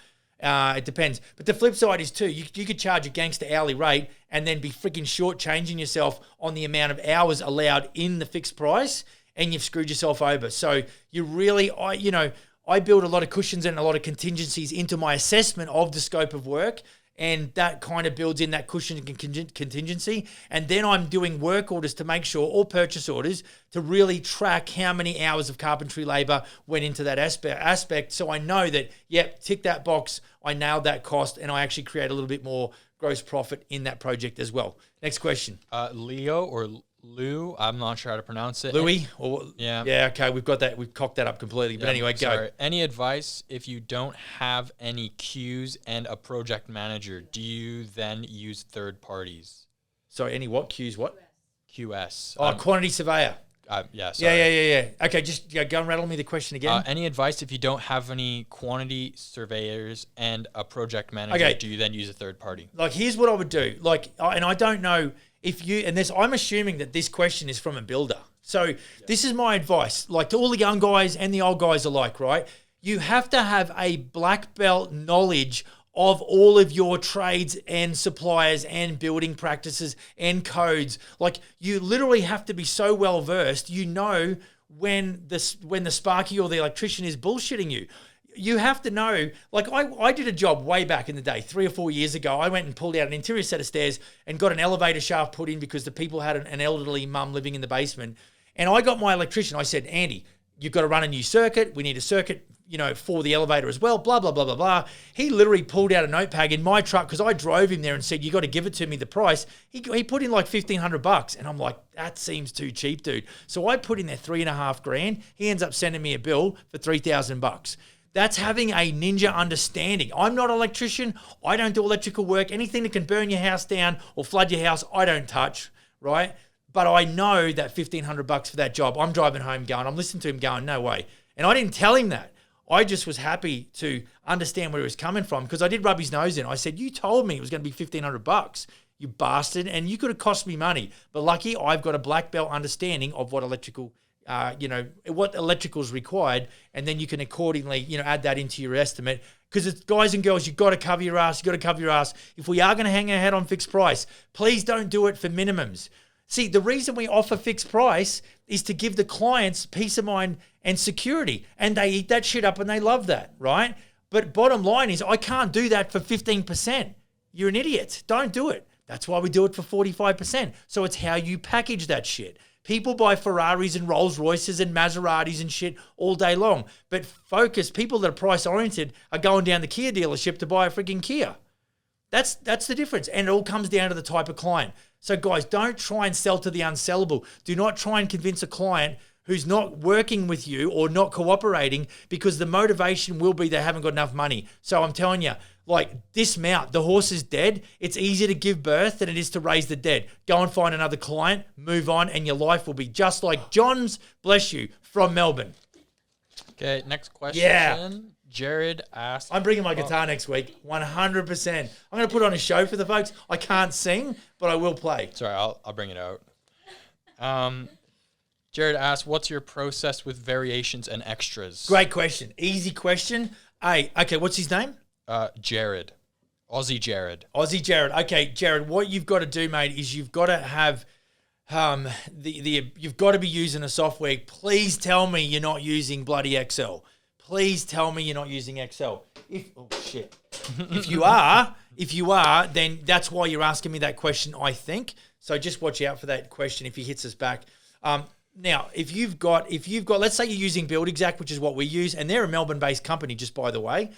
It depends. But the flip side is too, you could charge a gangster hourly rate and then be freaking shortchanging yourself on the amount of hours allowed in the fixed price, and you've screwed yourself over. So you really, I build a lot of cushions and a lot of contingencies into my assessment of the scope of work, and that kind of builds in that cushion and contingency. And then I'm doing work orders to make sure, or purchase orders, to really track how many hours of carpentry labor went into that aspect. So I know that, tick that box, I nailed that cost, and I actually create a little bit more gross profit in that project as well. Next question. Leo or Lou, I'm not sure how to pronounce it. Louis? Yeah, okay, we've got that. We've cocked that up completely. But anyway, go. Sorry. Any advice if you don't have any Qs and a project manager? Do you then use third parties? Sorry, any what? Qs what? QS. Quantity surveyor. Yeah, sorry. Yeah. Okay, just go and rattle me the question again. Any advice if you don't have any quantity surveyors and a project manager? Do you then use a third party? Like, here's what I would do. And I don't know if you, and this, I'm assuming that this question is from a builder. So this is my advice, like to all the young guys and the old guys alike, right? You have to have a black belt knowledge of all of your trades and suppliers and building practices and codes. Like, you literally have to be so well versed, when the sparky or the electrician is bullshitting you. you have to know, like I did a job way back in the day, 3 or 4 years ago. I went and pulled out an interior set of stairs and got an elevator shaft put in because the people had an elderly mum living in the basement. And I got my electrician. I said, Andy, you've got to run a new circuit. We need a circuit, for the elevator as well, blah, blah, blah, blah, blah. He literally pulled out a notepad in my truck because I drove him there and said, you got to give it to me, the price. He put in like $1,500. And I'm like, that seems too cheap, dude. So I put in there $3,500. He ends up sending me a bill for $3,000. That's having a ninja understanding. I'm not an electrician. I don't do electrical work. Anything that can burn your house down or flood your house, I don't touch, right? But I know that $1,500 for that job, I'm driving home going, I'm listening to him going, no way. And I didn't tell him that. I just was happy to understand where he was coming from because I did rub his nose in. I said, you told me it was going to be $1,500, you bastard, and you could have cost me money. But lucky I've got a black belt understanding of what electrical what electrical is required, and then you can accordingly, add that into your estimate. Because it's guys and girls, you've got to cover your ass. You've got to cover your ass. If we are going to hang our head on fixed price, please don't do it for minimums. See, the reason we offer fixed price is to give the clients peace of mind and security, and they eat that shit up and they love that, right? But bottom line is, I can't do that for 15%. You're an idiot. Don't do it. That's why we do it for 45%. So it's how you package that shit. People buy Ferraris and Rolls Royces and Maseratis and shit all day long. But people that are price-oriented are going down the Kia dealership to buy a freaking Kia. That's the difference. And it all comes down to the type of client. So guys, don't try and sell to the unsellable. Do not try and convince a client who's not working with you or not cooperating because the motivation will be they haven't got enough money. So I'm telling you, like, dismount. The horse is dead. It's easier to give birth than it is to raise the dead. Go and find another client, move on, and your life will be just like John's, bless you, from Melbourne. Okay, next question. Yeah. Jared asked. I'm bringing my guitar next week, 100%. I'm going to put on a show for the folks. I can't sing, but I will play. Sorry, I'll bring it out. Jared asked, what's your process with variations and extras? Great question. Easy question. Hey, okay, what's his name? Jared. Aussie Jared. Aussie Jared. Okay, Jared, what you've got to do, mate, is you've got to have you've got to be using a software. Please tell me you're not using bloody Excel. Please tell me you're not using Excel. If you are, then that's why you're asking me that question, I think. So just watch out for that question if he hits us back. Now, if you've got, let's say you're using BuildExact, which is what we use, and they're a Melbourne-based company, just by the way.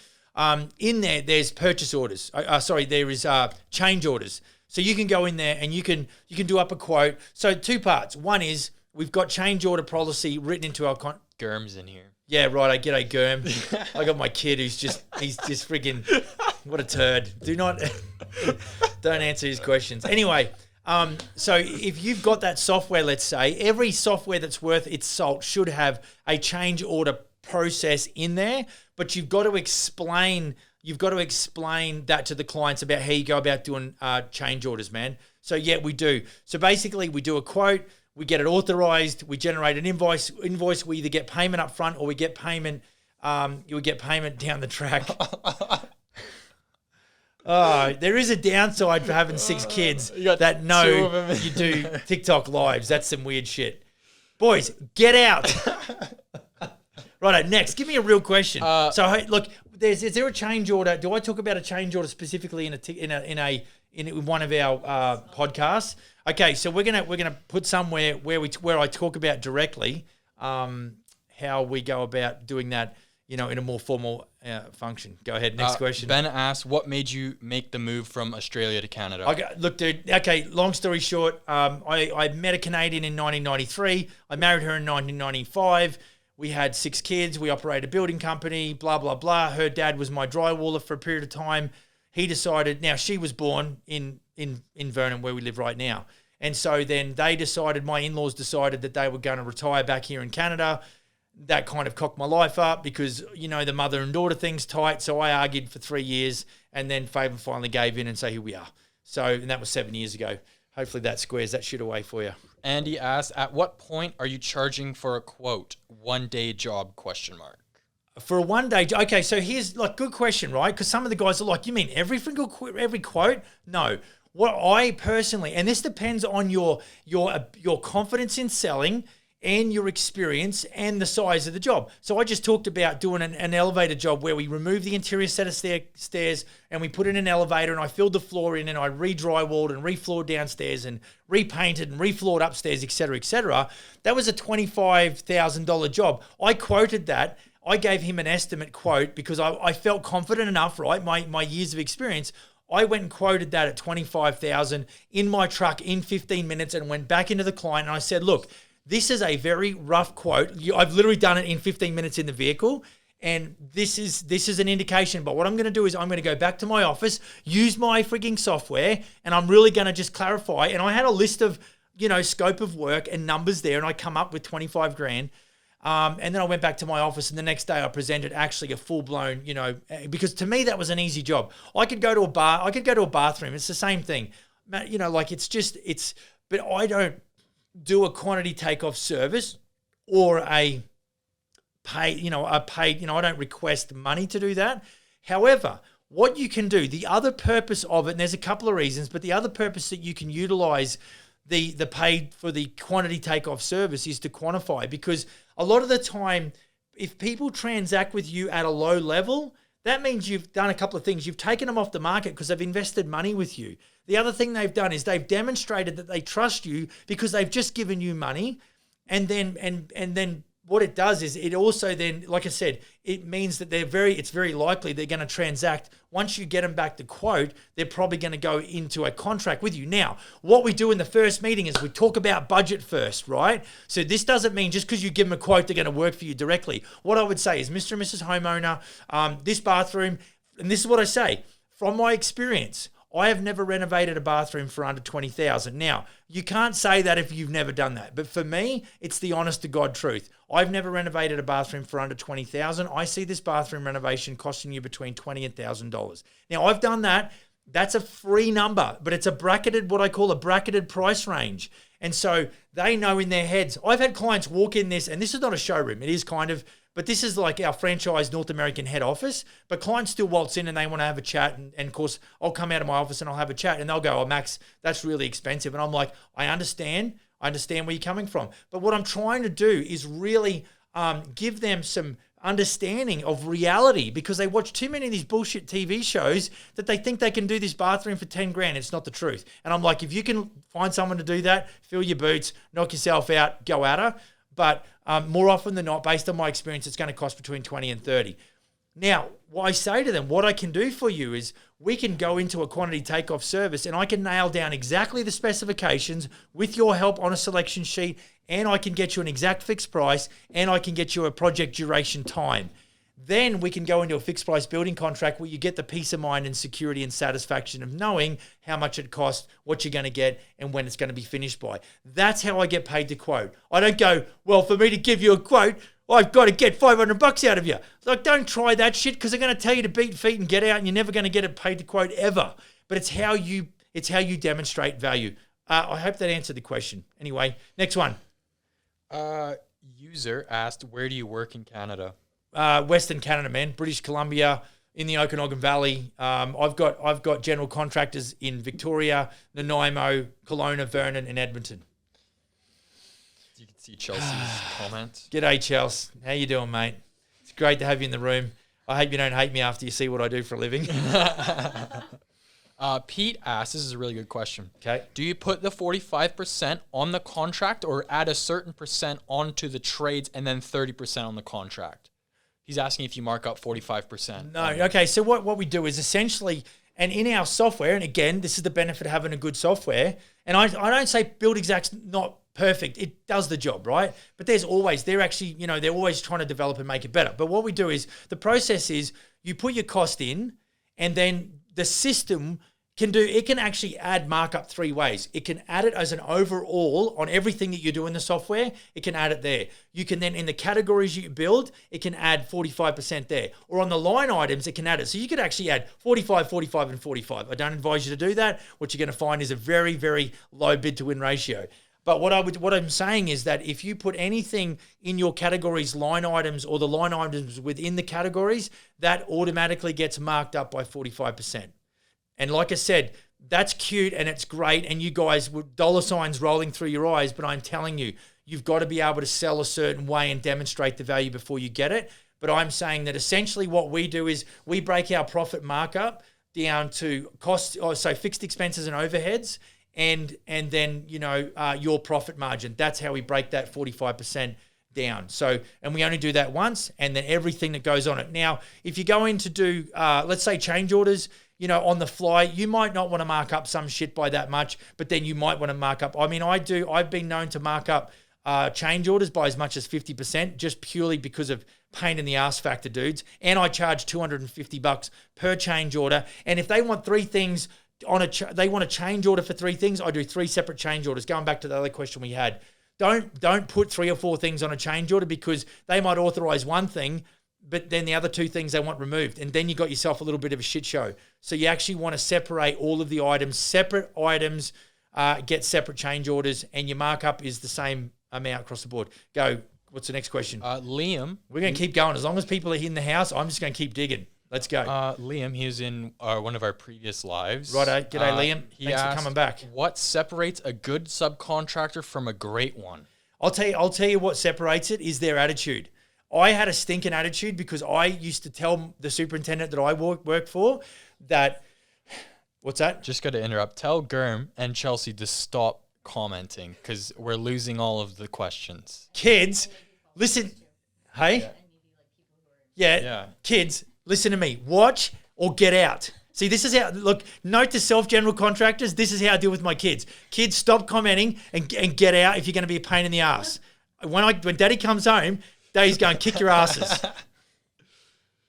In there's purchase orders. There is change orders. So you can go in there and you can do up a quote. So two parts. One is we've got change order policy written into our Germ's in here. Yeah, right. I get a Germ. I got my kid he's just freaking, what a turd. Don't answer his questions. Anyway, so if you've got that software, let's say, every software that's worth its salt should have a change order process in there, but you've got to explain that to the clients about how you go about doing change orders, man. So yeah, we do. So basically we do a quote, we get it authorized, we generate an invoice, we either get payment up front or we get payment down the track. There is a downside for having 6 kids that know you do TikTok lives. That's some weird shit. Boys, get out. Righto, next, give me a real question. So, hey, look, is there a change order? Do I talk about a change order specifically in one of our podcasts? Okay, so we're gonna put somewhere where I talk about directly how we go about doing that, in a more formal function. Go ahead, next question. Ben asked, what made you make the move from Australia to Canada? Okay, look, dude. Okay, long story short, I met a Canadian in 1993. I married her in 1995. We had 6 kids. We operated a building company, blah, blah, blah. Her dad was my drywaller for a period of time. He decided, now she was born in Vernon where we live right now. And so then my in-laws decided that they were going to retire back here in Canada. That kind of cocked my life up because, the mother and daughter thing's tight. So I argued for 3 years and then Faber finally gave in and so here we are. And that was 7 years ago. Hopefully that squares that shit away for you. Andy asked, at what point are you charging for a quote? 1-day job, ? For a 1-day, okay, so here's, good question, right? Because some of the guys are like, you mean every quote? No. What I personally, and this depends on your confidence in selling, and your experience and the size of the job. So I just talked about doing an elevator job where we remove the interior set of stairs and we put in an elevator, and I filled the floor in and I re-drywalled and re-floored downstairs and repainted and re-floored upstairs, et cetera, et cetera. That was a $25,000 job. I quoted that. I gave him an estimate quote because I felt confident enough, right? My years of experience. I went and quoted that at $25,000 in my truck in 15 minutes and went back into the client and I said, look, this is a very rough quote. I've literally done it in 15 minutes in the vehicle, and this is an indication. But what I'm going to do is I'm going to go back to my office, use my frigging software, and I'm really going to just clarify. And I had a list of, scope of work and numbers there, and I come up with 25 grand. And then I went back to my office, and the next day I presented actually a full-blown, because to me that was an easy job. I could go to a bar, I could go to a bathroom. It's the same thing. But I don't do a quantity takeoff service or a paid, I don't request money to do that. However, what you can do, the other purpose of it, and there's a couple of reasons, but the other purpose that you can utilize the paid for the quantity takeoff service is to quantify, because a lot of the time, if people transact with you at a low level, that means you've done a couple of things. You've taken them off the market because they've invested money with you. The other thing they've done is they've demonstrated that they trust you because they've just given you money. And then what it does is it also then, like I said, it means that it's very likely they're going to transact. Once you get them back to quote, they're probably going to go into a contract with you. Now, what we do in the first meeting is we talk about budget first, right? So this doesn't mean just because you give them a quote, they're going to work for you directly. What I would say is, Mr. and Mrs. Homeowner, this bathroom, and this is what I say, from my experience, I have never renovated a bathroom for under $20,000. Now, you can't say that if you've never done that. But for me, it's the honest to God truth. I've never renovated a bathroom for under $20,000. I see this bathroom renovation costing you between $20,000 and $1,000. Now, I've done that. That's a free number, but it's a bracketed, what I call a bracketed price range. And so they know in their heads. I've had clients walk in this, and this is not a showroom. It is kind of, but this is like our franchise North American head office. But clients still waltz in and they want to have a chat. And of course, I'll come out of my office and I'll have a chat. And they'll go, oh, Max, that's really expensive. And I'm like, I understand where you're coming from. But what I'm trying to do is really give them some understanding of reality, because they watch too many of these bullshit TV shows that they think they can do this bathroom for 10 grand. It's not the truth. And I'm like, if you can find someone to do that, fill your boots, knock yourself out, go at her. But more often than not, based on my experience, it's going to cost between 20 and 30. Now, what I say to them, what I can do for you is we can go into a quantity takeoff service and I can nail down exactly the specifications with your help on a selection sheet, and I can get you an exact fixed price, and I can get you a project duration time. Then we can go into a fixed price building contract where you get the peace of mind and security and satisfaction of knowing how much it costs, what you're going to get, and when it's going to be finished by. That's how I get paid to quote. I don't go, well, for me to give you a quote, I've got to get $500 out of you. Like, don't try that shit, because they're going to tell you to beat feet and get out, and you're never going to get it paid to quote ever. But it's how you demonstrate value. I hope that answered the question. Anyway, next one. User asked, where do you work in Canada? Western Canada, man. British Columbia, in the Okanagan Valley. I've got general contractors in Victoria, Nanaimo, Kelowna, Vernon, and Edmonton. You can see Chelsea's comment. G'day, Chelsea. How you doing, mate? It's great to have you in the room. I hope you don't hate me after you see what I do for a living. Pete asked, this is a really good question. Okay. Do you put the 45% on the contract or add a certain percent onto the trades and then 30% on the contract? He's asking if you mark up 45%. No. Okay. So what we do is essentially, and in our software, and again, this is the benefit of having a good software. And I don't say Build Exact's not perfect. It does the job, right? But they're always trying to develop and make it better. But what we do is, the process is you put your cost in, and then the system can actually add markup three ways. It can add it as an overall on everything that you do in the software. It can add it there. You can then, in the categories you build, it can add 45% there. Or on the line items, it can add it. So you could actually add 45, 45, and 45. I don't advise you to do that. What you're going to find is a very, very low bid to win ratio. But what I'm saying is that if you put anything in your categories line items, or the line items within the categories, that automatically gets marked up by 45%. And like I said, that's cute and it's great, and you guys with dollar signs rolling through your eyes, but I'm telling you, you've got to be able to sell a certain way and demonstrate the value before you get it. But I'm saying that essentially what we do is we break our profit markup down to fixed expenses and overheads, and then your profit margin. That's how we break that 45% down. So, and we only do that once, and then everything that goes on it. Now, if you go in to do, let's say change orders, on the fly, you might not want to mark up some shit by that much, but then you might want to mark up. I mean, I've been known to mark up change orders by as much as 50%, just purely because of pain in the ass factor, dudes. And I charge $250 per change order. And if they want three things they want a change order for three things, I do three separate change orders. Going back to the other question we had, don't put 3 or 4 things on a change order, because they might authorize one thing, but then the other 2 things they want removed. And then you got yourself a little bit of a shit show. So you actually want to separate all of the items, separate items, get separate change orders, and your markup is the same amount across the board. Go. What's the next question? Liam. We're going to keep going. As long as people are in the house, I'm just going to keep digging. Let's go. Liam, he was in one of our previous lives. Righto. G'day, Liam. Thanks for coming back. What separates a good subcontractor from a great one? I'll tell you what separates it is their attitude. I had a stinking attitude because I used to tell the superintendent that I worked for that. What's that? Just got to interrupt. Tell Germ and Chelsea to stop commenting, because we're losing all of the questions. Kids, listen. Hey? Yeah. Kids, listen to me. Watch or get out. See, this is how, look, note to self, general contractors, this is how I deal with my kids. Kids, stop commenting and get out if you're going to be a pain in the ass. When daddy comes home, daddy's going, kick your asses.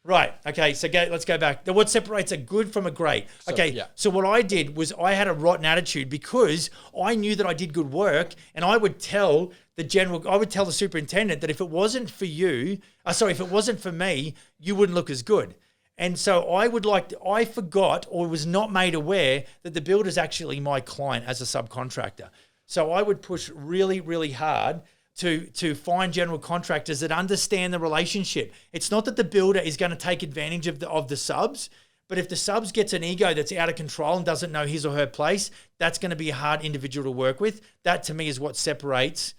Right. Okay. So let's go back. Now, what separates a good from a great? Okay. So what I did was I had a rotten attitude because I knew that I did good work, and I would tell the superintendent that if it wasn't for if it wasn't for me, you wouldn't look as good. And so I forgot or was not made aware that the builder's actually my client as a subcontractor. So I would push really, really hard to find general contractors that understand the relationship. It's not that the builder is going to take advantage of the subs, but if the subs gets an ego that's out of control and doesn't know his or her place, that's going to be a hard individual to work with. That to me is what separates,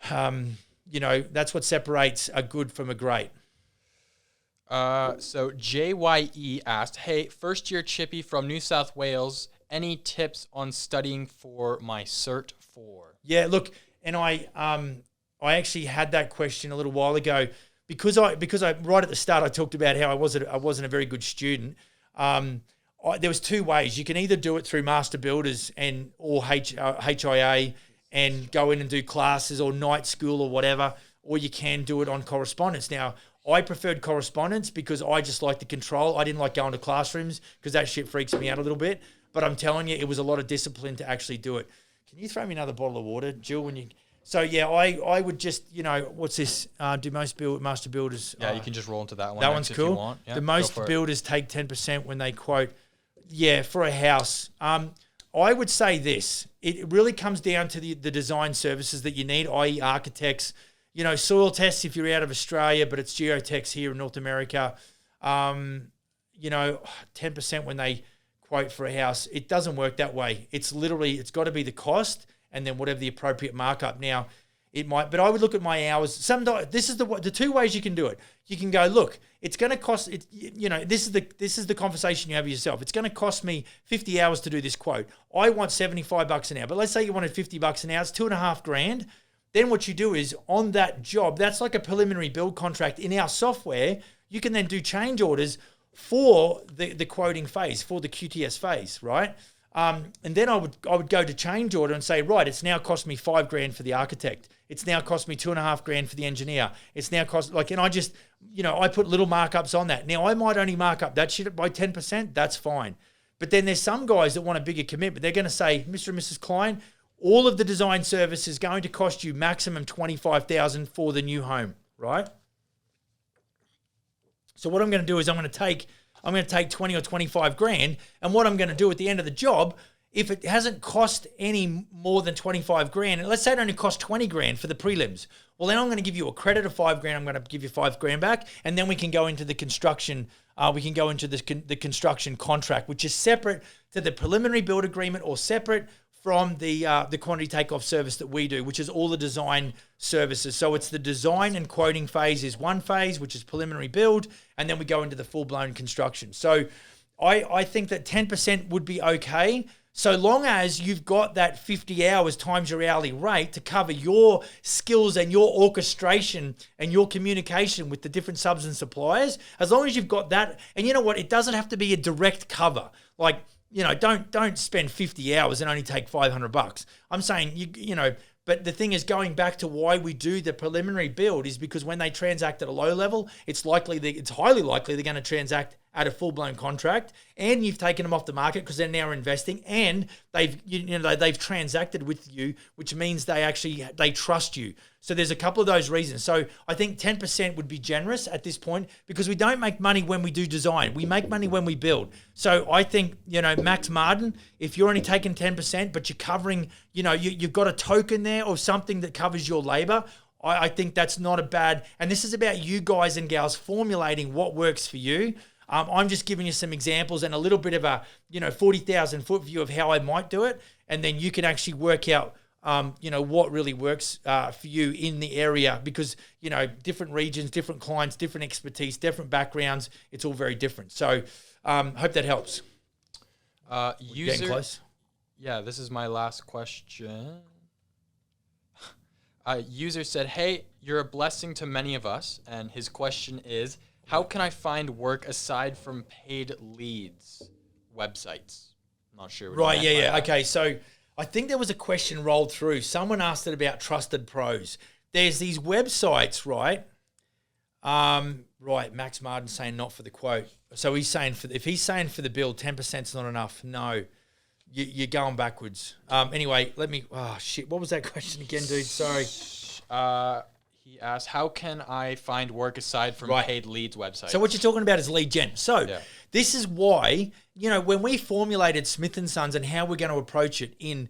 that's what separates a good from a great. So JYE asked, hey, first year chippy from New South Wales, any tips on studying for my Cert 4? Yeah, look, and I actually had that question a little while ago because I right at the start I talked about how I wasn't a very good student. There was 2 ways. You can either do it through Master Builders or HIA and go in and do classes or night school or whatever, or you can do it on correspondence. Now, I preferred correspondence because I just like the control. I didn't like going to classrooms because that shit freaks me out a little bit. But I'm telling you, it was a lot of discipline to actually do it. Can you throw me another bottle of water, Jill? So yeah, I would just, what's this? Do most Master Builders? Yeah, you can just roll into that one. That one's cool. If you want. Yeah, the most builders take 10% when they quote. Yeah, for a house. I would say this. It really comes down to the design services that you need, i.e. architects. Soil tests if you're out of Australia, but it's geotechs here in North America. 10% when they quote for a house. It doesn't work that way. It's got to be the cost and then whatever the appropriate markup. Now, it might, but I would look at my hours. This is the 2 ways you can do it. You can go, look, it's going to cost it. This is the conversation you have with yourself. It's going to cost me 50 hours to do this quote. I want $75 an hour, but let's say you wanted $50 an hour. It's $2,500. Then what you do is on that job, that's like a preliminary build contract. In our software, you can then do change orders for the quoting phase, for the QTS phase, right? And then I would go to change order and say, right, it's now cost me $5,000 for the architect. It's now cost me $2,500 for the engineer. It's now cost and I just, I put little markups on that. Now I might only mark up that shit by 10%. That's fine. But then there's some guys that want a bigger commitment. They're going to say, Mr. and Mrs. Klein, all of the design service is going to cost you maximum $25,000 for the new home, right? So what I'm going to do is I'm going to take 20 or 25 grand, and what I'm going to do at the end of the job, if it hasn't cost any more than 25 grand, and let's say it only cost 20 grand for the prelims, well then I'm going to give you a credit of 5 grand. I'm going to give you 5 grand back, and then we can go into the construction. We can go into the construction contract, which is separate to the preliminary build agreement or separate from the quantity takeoff service that we do, which is all the design services. So it's the design and quoting phase is one phase, which is preliminary build, and then we go into the full-blown construction. So I think that 10% would be okay, so long as you've got that 50 hours times your hourly rate to cover your skills and your orchestration and your communication with the different subs and suppliers. As long as you've got that, and you know what, it doesn't have to be a direct cover. Like, you know, don't spend 50 hours and only take $500. I'm saying, you know, but the thing is, going back to why we do the preliminary build is because when they transact at a low level, it's highly likely they're going to transact at a full-blown contract, and you've taken them off the market because they're now investing, and they've transacted with you, which means they trust you. So there's a couple of those reasons. So I think 10% would be generous at this point, because we don't make money when we do design. We make money when we build. So I think, you know, max margin, if you're only taking 10%, but you're covering, you know, you've got a token there or something that covers your labor, I think that's not a bad, and this is about you guys and gals formulating what works for you. I'm just giving you some examples and a little bit of a, 40,000 foot view of how I might do it. And then you can actually work out, what really works for you in the area, because, different regions, different clients, different expertise, different backgrounds, it's all very different. So hope that helps. Getting close. Yeah, this is my last question. User said, hey, you're a blessing to many of us. And his question is, how can I find work aside from paid leads websites? I'm not sure. Right, yeah. Okay, so I think there was a question rolled through. Someone asked it about Trusted Pros. There's these websites, right? Right, Max Martin saying not for the quote. So he's saying if he's saying for the build, 10% is not enough. No, you're going backwards. Anyway, oh shit, what was that question again, dude? Sorry. He asked, how can I find work aside from paid leads websites? So what you're talking about is lead gen. So This is why, when we formulated Smith & Sons and how we're going to approach it in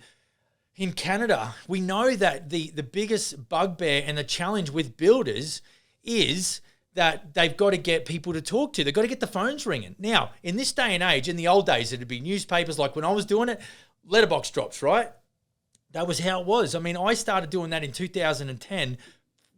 Canada, we know that the biggest bugbear and the challenge with builders is that they've got to get people to talk to. They've got to get the phones ringing. Now, in this day and age, in the old days, it'd be newspapers. Like when I was doing it, letterbox drops, right? That was how it was. I mean, I started doing that in 2010.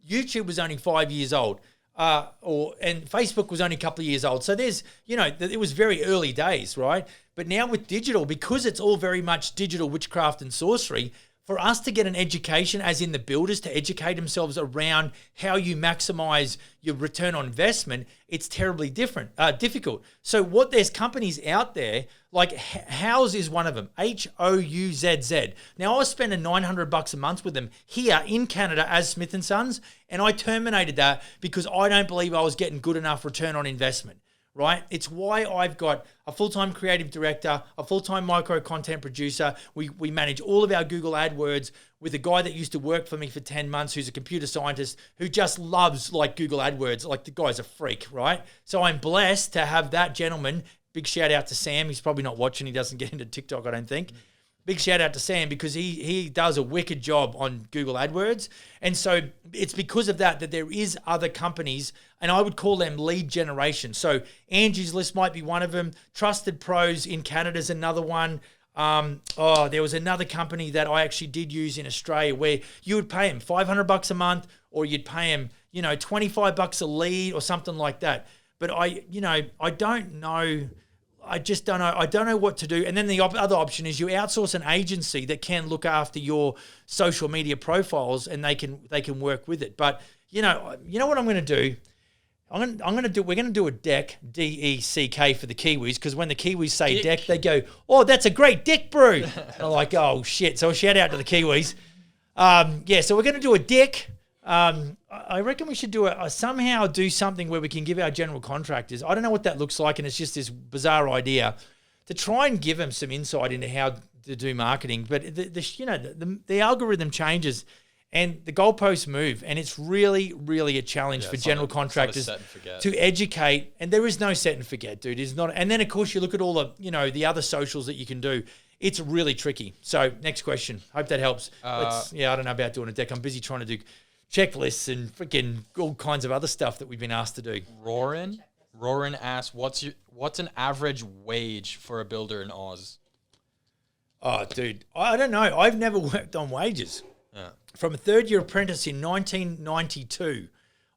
YouTube was only 5 years old, and Facebook was only a couple of years old. So there's, it was very early days, right? But now with digital, because it's all very much digital witchcraft and sorcery, for us to get an education, as in the builders to educate themselves around how you maximize your return on investment, it's terribly difficult. So there's companies out there, like Houzz is one of them, Houzz. Now I was spending $900 a month with them here in Canada as Smith & Sons, and I terminated that because I don't believe I was getting good enough return on investment. Right? It's why I've got a full-time creative director, a full-time micro content producer. We manage all of our Google AdWords with a guy that used to work for me for 10 months who's a computer scientist who just loves Google AdWords. Like the guy's a freak, right? So I'm blessed to have that gentleman. Big shout out to Sam. He's probably not watching. He doesn't get into TikTok, I don't think. Big shout out to Sam because he does a wicked job on Google AdWords. And so it's because of that there is other companies, and I would call them lead generation. So Angie's List might be one of them. Trusted Pros in Canada is another one. There was another company that I actually did use in Australia where you would pay him $500 a month, or you'd pay him, $25 a lead or something like that. But I don't know. I just don't know. I don't know what to do. And then the other option is you outsource an agency that can look after your social media profiles, and they can work with it. But you know what I'm going to do? We're going to do a deck, DECK for the Kiwis, because when the Kiwis say deck, they go, "Oh, that's a great deck brew." And I'm like, "Oh shit!" So a shout out to the Kiwis. So we're going to do a deck. I reckon we should somehow do something where we can give our general contractors, I don't know what that looks like, and it's just this bizarre idea, to try and give them some insight into how to do marketing. But the algorithm changes and the goalposts move, and it's really, really a challenge for general contractors to educate. And there is no set and forget, dude. It's not. And then of course you look at all the other socials that you can do. It's really tricky. So next question. Hope that helps. I don't know about doing a deck. I'm busy trying to do checklists and freaking all kinds of other stuff that we've been asked to do. Roran asks, what's an average wage for a builder in Oz? Oh, dude, I don't know. I've never worked on wages. Yeah. From a third-year apprentice in 1992,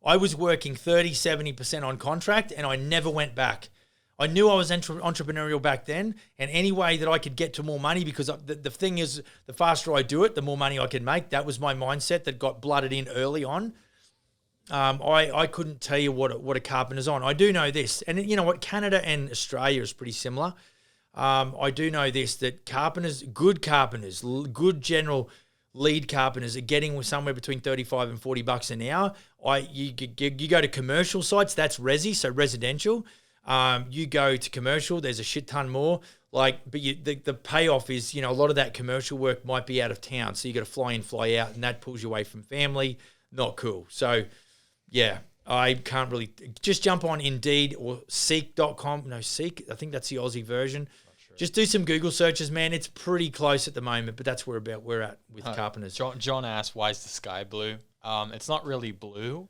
I was working 70% on contract, and I never went back. I knew I was entrepreneurial back then, and any way that I could get to more money, because the thing is, the faster I do it, the more money I can make. That was my mindset that got blooded in early on. I couldn't tell you what a carpenter's on. I do know this, and you know what, Canada and Australia is pretty similar. I do know this, that carpenters, good general lead carpenters are getting somewhere between 35 and $40 an hour. You go to commercial sites, that's resi, so residential. You go to commercial, there's a shit ton more. But the payoff is, a lot of that commercial work might be out of town, so you got to fly in, fly out, and that pulls you away from family. Not cool. So, yeah, I can't really just jump on Indeed or Seek.com. No, Seek, I think that's the Aussie version. Sure. Just do some Google searches, man. It's pretty close at the moment, but that's where we're at with carpenters. John asked, "Why is the sky blue?" It's not really blue.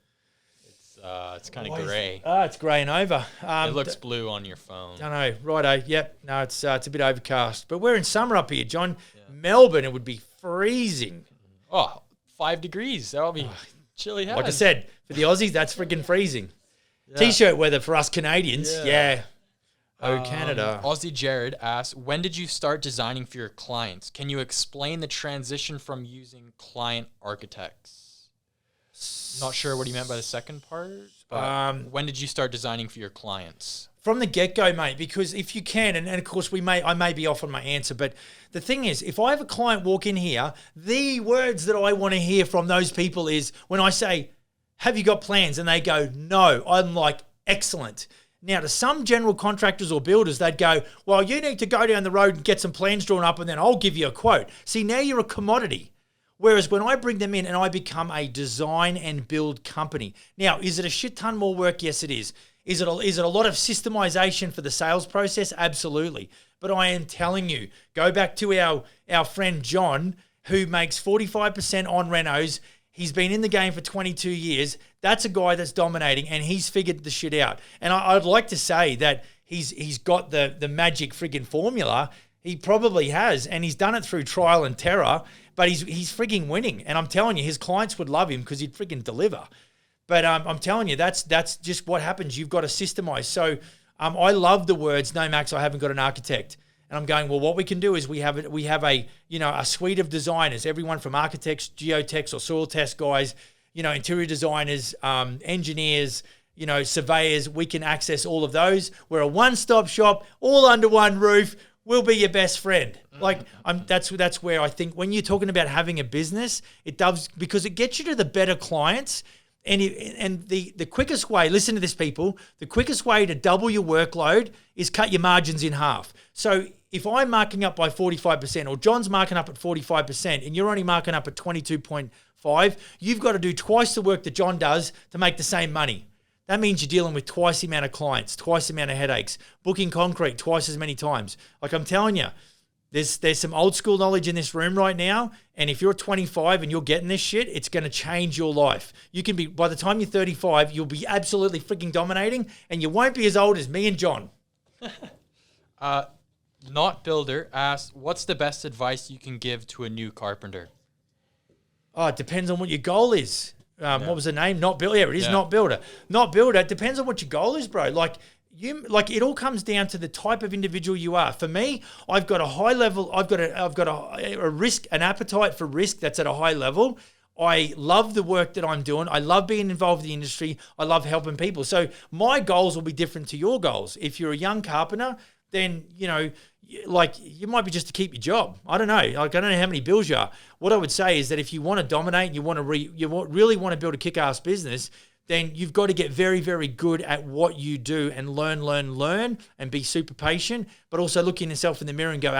It's kind of grey. It's grey and over. It looks blue on your phone. I know, righto. Yep. No, it's a bit overcast, but we're in summer up here, John. Yeah. Melbourne, it would be freezing. Oh, 5 degrees. That'll be chilly. Like I said, for the Aussies, that's freaking freezing. Yeah. T-shirt weather for us Canadians. Yeah. Oh, Canada. Aussie Jared asks, when did you start designing for your clients? Can you explain the transition from using client architects? Not sure what he meant by the second part, but when did you start designing for your clients? From the get-go, mate, because if you can, and of course I may be off on my answer, but the thing is, if I have a client walk in here, the words that I want to hear from those people is when I say, have you got plans? And they go, no. I'm like, excellent. Now, to some general contractors or builders, they'd go, well, you need to go down the road and get some plans drawn up and then I'll give you a quote. See, now you're a commodity. Whereas when I bring them in and I become a design and build company. Now, is it a shit ton more work? Yes, it is. Is it a lot of systemization for the sales process? Absolutely. But I am telling you, go back to our friend John, who makes 45% on renos. He's been in the game for 22 years. That's a guy that's dominating, and he's figured the shit out. And I'd like to say that he's got the magic friggin' formula. He probably has, and he's done it through trial and terror, but he's frigging winning. And I'm telling you, his clients would love him because he'd frigging deliver. But I'm telling you, that's just what happens. You've got to systemize. So I love the words, no, Max, I haven't got an architect. And I'm going, well, what we can do is we have a suite of designers, everyone from architects, geotechs or soil test guys, interior designers, engineers, surveyors. We can access all of those. We're a one-stop shop, all under one roof. We'll be your best friend. That's where I think when you're talking about having a business, it does, because it gets you to the better clients. And the quickest way, listen to this, people, the quickest way to double your workload is cut your margins in half. So if I'm marking up by 45% or John's marking up at 45% and you're only marking up at 22.5, you've got to do twice the work that John does to make the same money. That means you're dealing with twice the amount of clients, twice the amount of headaches, booking concrete twice as many times. Like I'm telling you, there's some old school knowledge in this room right now. And if you're 25 and you're getting this shit, it's going to change your life. You can be, by the time you're 35, you'll be absolutely freaking dominating and you won't be as old as me and John. Not Builder asks, what's the best advice you can give to a new carpenter? Oh, it depends on what your goal is. What was the name? Not Builder. Yeah, it is Not Builder. Not Builder. It depends on what your goal is, bro. It all comes down to the type of individual you are. For me, I've got a high level. I've got a risk, an appetite for risk that's at a high level. I love the work that I'm doing. I love being involved in the industry. I love helping people. So my goals will be different to your goals. If you're a young carpenter, then you might be just to keep your job. I don't know. I don't know how many bills you are. What I would say is that if you want to dominate and you really want to build a kick-ass business, then you've got to get very, very good at what you do and learn, and be super patient, but also looking yourself in the mirror and go,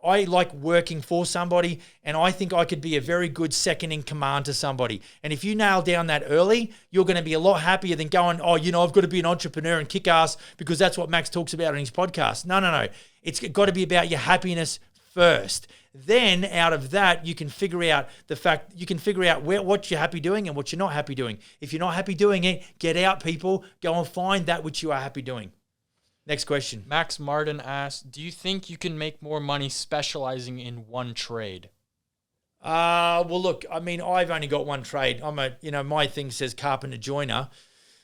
I like working for somebody, and I think I could be a very good second in command to somebody. And if you nail down that early, you're going to be a lot happier than going, I've got to be an entrepreneur and kick ass because that's what Max talks about in his podcast. No. It's got to be about your happiness first. Then out of that, you can figure out what you're happy doing and what you're not happy doing. If you're not happy doing it, get out, people. Go and find that which you are happy doing. Next question. Max Martin asks, do you think you can make more money specializing in one trade? Well, look, I mean, I've only got one trade. My thing says carpenter joiner.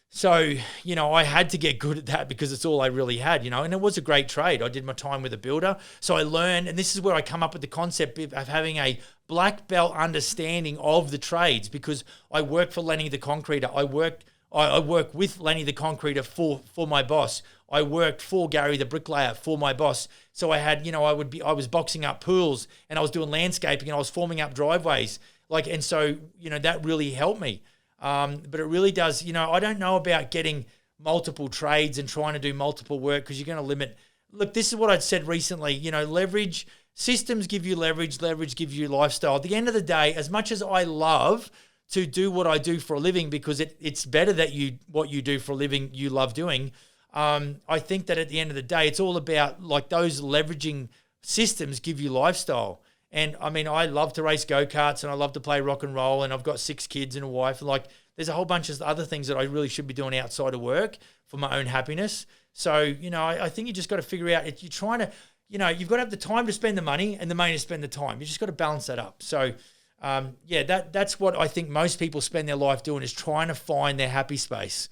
So, I had to get good at that because it's all I really had, and it was a great trade. I did my time with a builder. So I learned, and this is where I come up with the concept of having a black belt understanding of the trades, because I work for Lenny the Concreter. I work with Lenny the Concreter for my boss. I worked for Gary the Bricklayer for my boss. So I had, I was boxing up pools, and I was doing landscaping, and I was forming up driveways. And so, that really helped me. But it really does, I don't know about getting multiple trades and trying to do multiple work, because you're going to limit. Look, this is what I'd said recently, leverage, systems give you leverage gives you lifestyle. At the end of the day, as much as I love to do what I do for a living, because it's better that what you do for a living you love doing, I think that at the end of the day, it's all about those leveraging systems give you lifestyle. And I mean, I love to race go-karts, and I love to play rock and roll, and I've got 6 kids and a wife. And there's a whole bunch of other things that I really should be doing outside of work for my own happiness. So, I think you just got to figure out if you're trying to, you've got to have the time to spend the money and the money to spend the time. You just got to balance that up. So, that's what I think most people spend their life doing, is trying to find their happy space.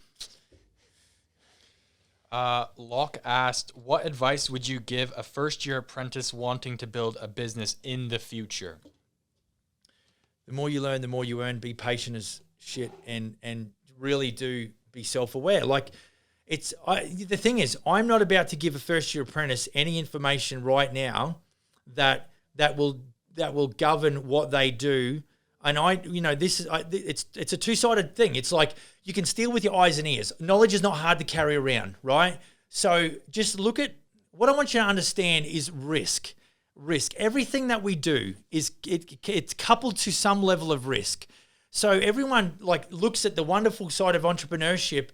Locke asked, what advice would you give a first-year apprentice wanting to build a business in the future? The more you learn, the more you earn. Be patient as shit, and really do be self-aware. The thing is, I'm not about to give a first-year apprentice any information right now that will govern what they do. And it's a two-sided thing. It's like you can steal with your eyes and ears. Knowledge is not hard to carry around, right? So just look at what I want you to understand is risk. Risk. Everything that we do it's coupled to some level of risk. So everyone looks at the wonderful side of entrepreneurship,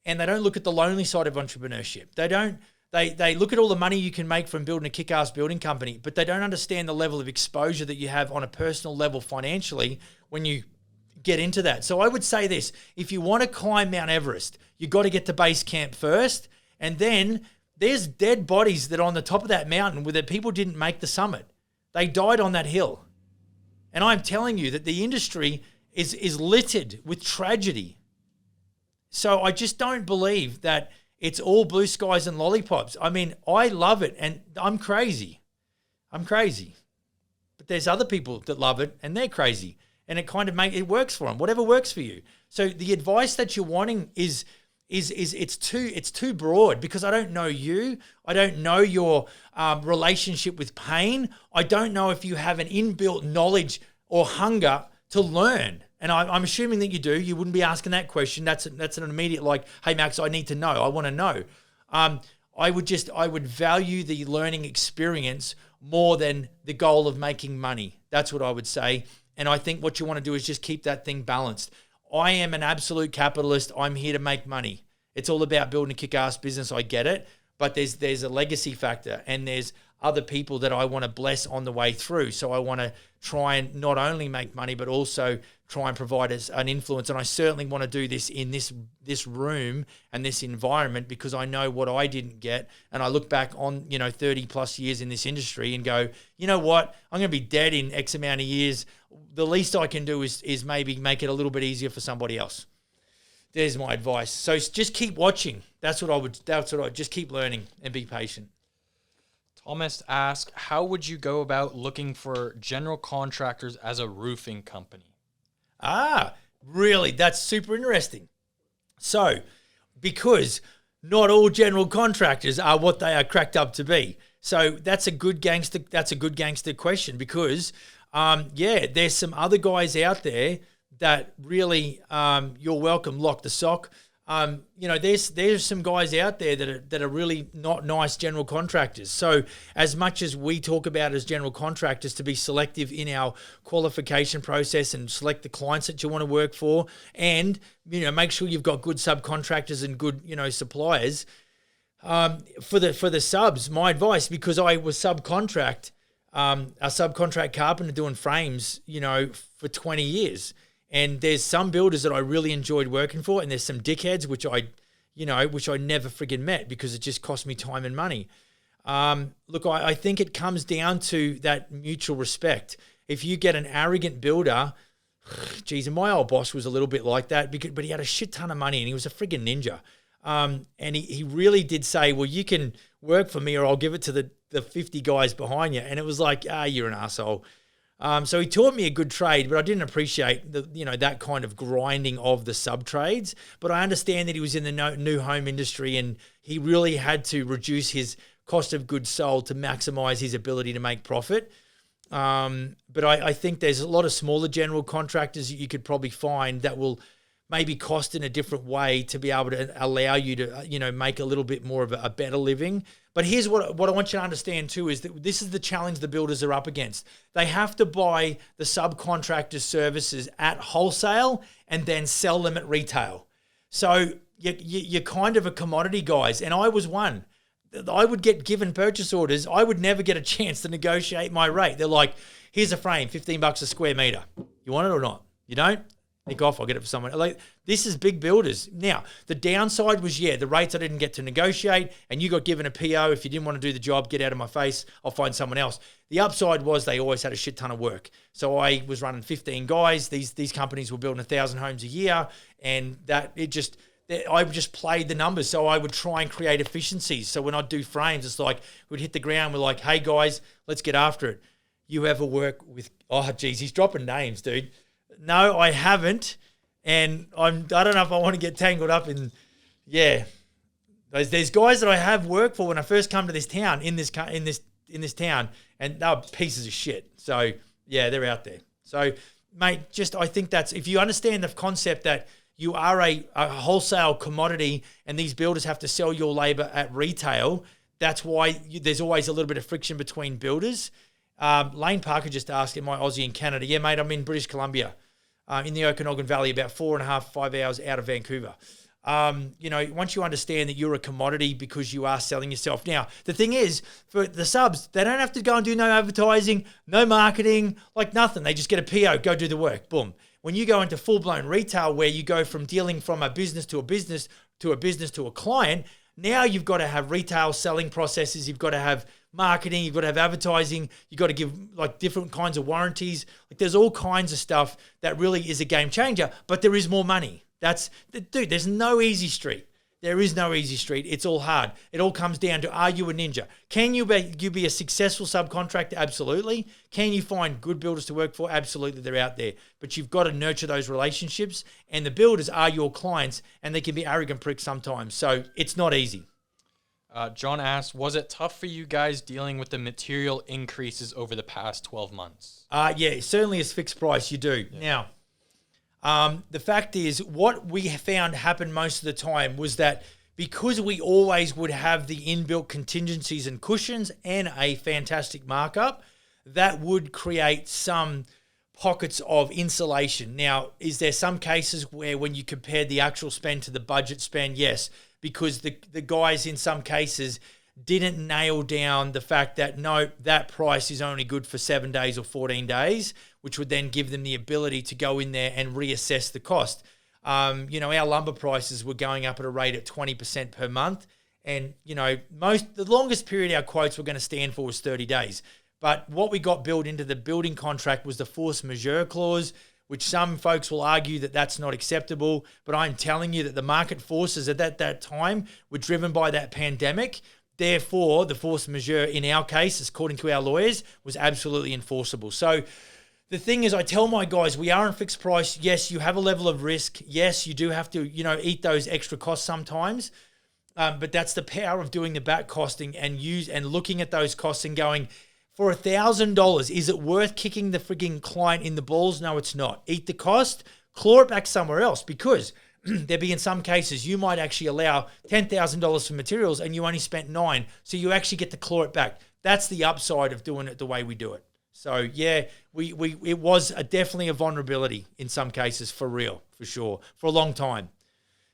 and they don't look at the lonely side of entrepreneurship. They look at all the money you can make from building a kick-ass building company, but they don't understand the level of exposure that you have on a personal level financially when you get into that. So I would say this: if you want to climb Mount Everest, you got to get to base camp first, and then there's dead bodies that are on the top of that mountain where the people didn't make the summit. They died on that hill. And I'm telling you that the industry is littered with tragedy. So I just don't believe that it's all blue skies and lollipops. I mean, I love it, and I'm crazy. But there's other people that love it, and they're crazy. And it kind of it works for them, whatever works for you. So the advice that you're wanting is it's too broad, because I don't know you. I don't know your relationship with pain. I don't know if you have an inbuilt knowledge or hunger to learn. And I'm assuming that you do. You wouldn't be asking that question. That's an immediate hey, Max, I need to know. I want to know. I would value the learning experience more than the goal of making money. That's what I would say. And I think what you want to do is just keep that thing balanced. I am an absolute capitalist. I'm here to make money. It's all about building a kick-ass business. I get it. But there's a legacy factor, and there's other people that I want to bless on the way through. So I want to try and not only make money, but also try and provide us an influence. And I certainly want to do this in this room and this environment, because I know what I didn't get. And I look back on, 30 plus years in this industry and go, you know what? I'm going to be dead in X amount of years. The least I can do is maybe make it a little bit easier for somebody else. There's my advice. So just keep watching. That's what I just keep learning and be patient. Thomas asked, how would you go about looking for general contractors as a roofing company? Really? That's super interesting. So, because not all general contractors are what they are cracked up to be. So that's a good gangster question, because there's some other guys out there that really, you're welcome, Lock the Sock. There's some guys out there that are really not nice general contractors. So as much as we talk about as general contractors to be selective in our qualification process and select the clients that you want to work for, and make sure you've got good subcontractors and good suppliers. For the subs, my advice, because I was a subcontract carpenter doing frames, for 20 years. And there's some builders that I really enjoyed working for, and there's some dickheads, which I which I never friggin' met because it just cost me time and money. Look, I think it comes down to that mutual respect. If you get an arrogant builder, geez, and my old boss was a little bit like that, but he had a shit ton of money and he was a friggin' ninja. And he really did say, well, you can work for me or I'll give it to the 50 guys behind you. And it was like, you're an asshole. So he taught me a good trade, but I didn't appreciate that kind of grinding of the sub trades. But I understand that he was in the new home industry and he really had to reduce his cost of goods sold to maximize his ability to make profit. But I think there's a lot of smaller general contractors that you could probably find that will maybe cost in a different way to be able to allow you to, make a little bit more of a better living. But here's what I want you to understand too, is that this is the challenge the builders are up against. They have to buy the subcontractor services at wholesale and then sell them at retail. So you're kind of a commodity, guys. And I was one. I would get given purchase orders. I would never get a chance to negotiate my rate. They're like, here's a frame, $15 a square meter. You want it or not? You don't? Nick off, I'll get it for someone. Like, this is big builders. Now, the downside was, the rates I didn't get to negotiate, and you got given a PO. If you didn't want to do the job, get out of my face. I'll find someone else. The upside was they always had a shit ton of work. So I was running 15 guys. These companies were building 1,000 homes a year, and I just played the numbers. So I would try and create efficiencies. So when I'd do frames, it's like we'd hit the ground. We're like, hey, guys, let's get after it. You ever work with, he's dropping names, dude. No, I haven't, and I don't know if I want to get tangled up in, There's guys that I have worked for when I first come to this town in this town, and they were pieces of shit. So they're out there. So, mate, I think that's, if you understand the concept that you are a wholesale commodity, and these builders have to sell your labor at retail, that's why there's always a little bit of friction between builders. Lane Parker just asked, am I Aussie in Canada? Yeah, mate, I'm in British Columbia. In the Okanagan Valley, about 4.5, 5 hours out of Vancouver. Once you understand that you're a commodity because you are selling yourself. Now, the thing is, for the subs, they don't have to go and do no advertising, no marketing, like nothing. They just get a PO, go do the work, boom. When you go into full-blown retail where you go from dealing from a business to a business to a business to a client, now you've got to have retail selling processes, you've got to have marketing, you've got to have advertising, you've got to give like different kinds of warranties. Like there's all kinds of stuff that really is a game changer, but there is more money. There's no easy street. There is no easy street. It's all hard. It all comes down to, are you a ninja? Can you be a successful subcontractor? Absolutely. Can you find good builders to work for? Absolutely, they're out there. But you've got to nurture those relationships, and the builders are your clients, and they can be arrogant pricks sometimes. So it's not easy. John asked, was it tough for you guys dealing with the material increases over the past 12 months? Certainly as fixed price, you do. Yeah. Now, the fact is, what we found happened most of the time was that because we always would have the inbuilt contingencies and cushions and a fantastic markup, that would create some pockets of insulation. Now, is there some cases where when you compare the actual spend to the budget spend? Yes, because the guys in some cases didn't nail down the fact that, no, that price is only good for 7 days or 14 days, which would then give them the ability to go in there and reassess the cost. Our lumber prices were going up at a rate of 20% per month. And, the longest period our quotes were going to stand for was 30 days. But what we got built into the building contract was the force majeure clause, which some folks will argue that that's not acceptable. But I'm telling you that the market forces at that time were driven by that pandemic. Therefore, the force majeure in our case, according to our lawyers, was absolutely enforceable. So the thing is, I tell my guys, we are on fixed price. Yes, you have a level of risk. Yes, you do have to, eat those extra costs sometimes. But that's the power of doing the back costing and looking at those costs and going, for $1,000, is it worth kicking the frigging client in the balls? No, it's not. Eat the cost, claw it back somewhere else, because there be in some cases you might actually allow $10,000 for materials and you only spent $9,000, so you actually get to claw it back. That's the upside of doing it the way we do it. So it was definitely a vulnerability in some cases, for real, for sure, for a long time.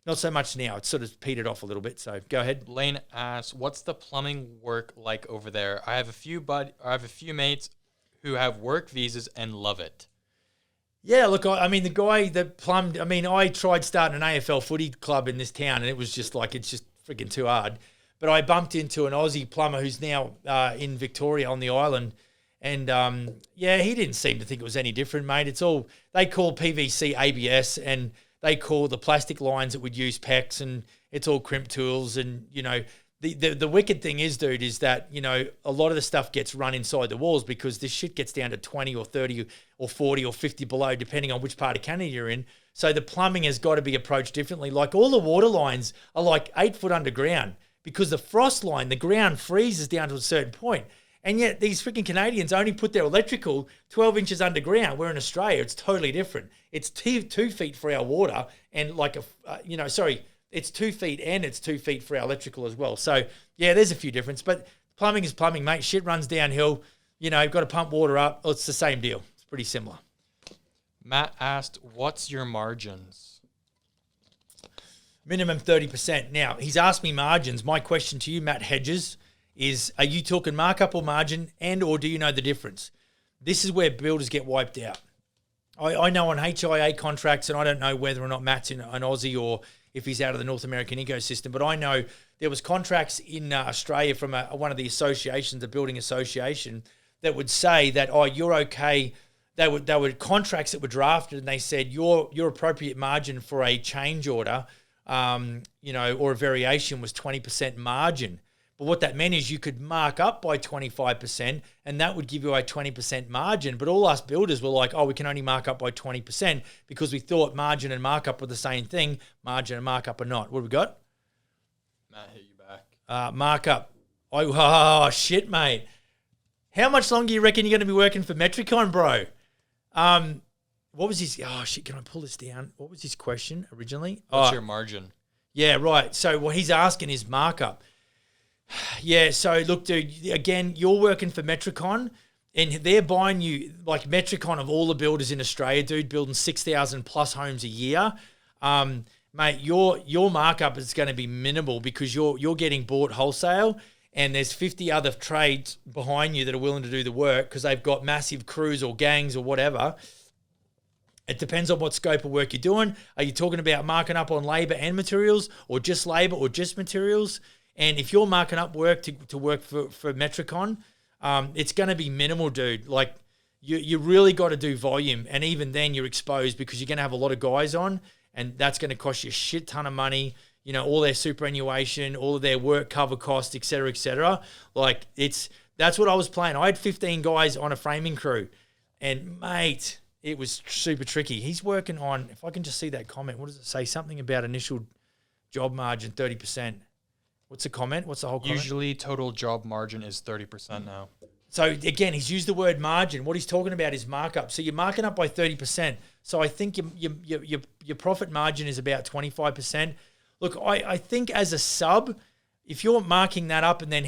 Not so much now. It's sort of petered off a little bit. So go ahead. Lane asks, "What's the plumbing work like over there? I have a few mates who have work visas and love it." Yeah, look, I mean, the guy that plumbed, I mean, I tried starting an AFL footy club in this town and it was just like, it's just freaking too hard. But I bumped into an Aussie plumber who's now in Victoria on the island. And yeah, he didn't seem to think it was any different, mate. It's all, they call PVC ABS and they call the plastic lines that would use PEX, and it's all crimp tools. And, you know, the wicked thing is, dude, is that, you know, a lot of the stuff gets run inside the walls because this shit gets down to 20 or 30 or 40 or 50 below, depending on which part of Canada you're in. So the plumbing has got to be approached differently. Like all the water lines are like 8 foot underground because the frost line, the ground freezes down to a certain point. And yet these freaking Canadians only put their electrical 12 inches underground, where in Australia it's totally different. It's 2 feet for our water and like it's 2 feet and it's 2 feet for our electrical as well. So yeah, there's a few differences, but plumbing is plumbing, mate. Shit runs downhill. You know, you've got to pump water up. Well, it's the same deal. It's pretty similar. Matt asked, what's your margins? Minimum 30%. Now, he's asked me margins. My question to you, Matt Hedges, is are you talking markup or margin, and or do you know the difference? This is where builders get wiped out. I know on HIA contracts, and I don't know whether or not Matt's in an Aussie or if he's out of the North American ecosystem, but I know there was contracts in Australia from one of the associations, the building association, that would say that, oh, you're okay. They were contracts that were drafted, and they said your appropriate margin for a change order, or a variation was 20% margin. But what that meant is you could mark up by 25%, and that would give you a 20% margin. But all us builders were like, oh, we can only mark up by 20% because we thought margin and markup were the same thing. Margin and markup are not. What have we got? Matt hit you back. Markup. Oh, shit, mate. How much longer do you reckon you're going to be working for Metricon, bro? What was his... Oh, shit, can I pull this down? What was his question originally? What's your margin? Yeah, right. So what he's asking is markup. Yeah, so look, dude, again, you're working for Metricon, and they're buying you, like Metricon of all the builders in Australia, dude, building 6,000 plus homes a year. Mate, your markup is going to be minimal because you're getting bought wholesale, and there's 50 other trades behind you that are willing to do the work because they've got massive crews or gangs or whatever. It depends on what scope of work you're doing. Are you talking about marking up on labour and materials, or just labour or just materials? And if you're marking up work to work for Metricon, it's going to be minimal, dude. Like, you really got to do volume. And even then, you're exposed because you're going to have a lot of guys on, and that's going to cost you a shit ton of money. You know, all their superannuation, all of their work cover costs, et cetera, et cetera. Like, that's what I was playing. I had 15 guys on a framing crew. And, mate, it was super tricky. He's working on, if I can just see that comment, what does it say? Something about initial job margin, 30%. What's the comment? What's the whole comment? Usually total job margin is 30% now. So again, he's used the word margin. What he's talking about is markup. So you're marking up by 30%. So I think your profit margin is about 25%. Look, I think as a sub, if you're marking that up and then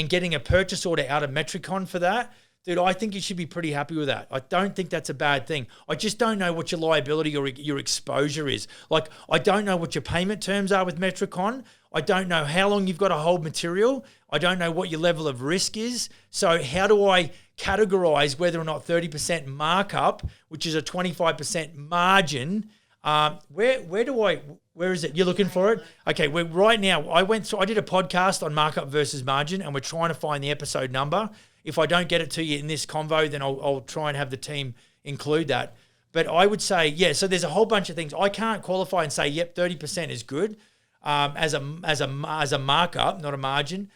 getting a purchase order out of Metricon for that, dude, I think you should be pretty happy with that. I don't think that's a bad thing. I just don't know what your liability or your exposure is. Like, I don't know what your payment terms are with Metricon. I don't know how long you've got to hold material. I don't know what your level of risk is. So how do I categorize whether or not 30% markup, which is a 25% margin, where is it? You're looking for it? Okay, right now, I did a podcast on markup versus margin, and we're trying to find the episode number. If I don't get it to you in this convo, then I'll try and have the team include that. But I would say, yeah, so there's a whole bunch of things. I can't qualify and say, yep, 30% is good as a markup, not a margin,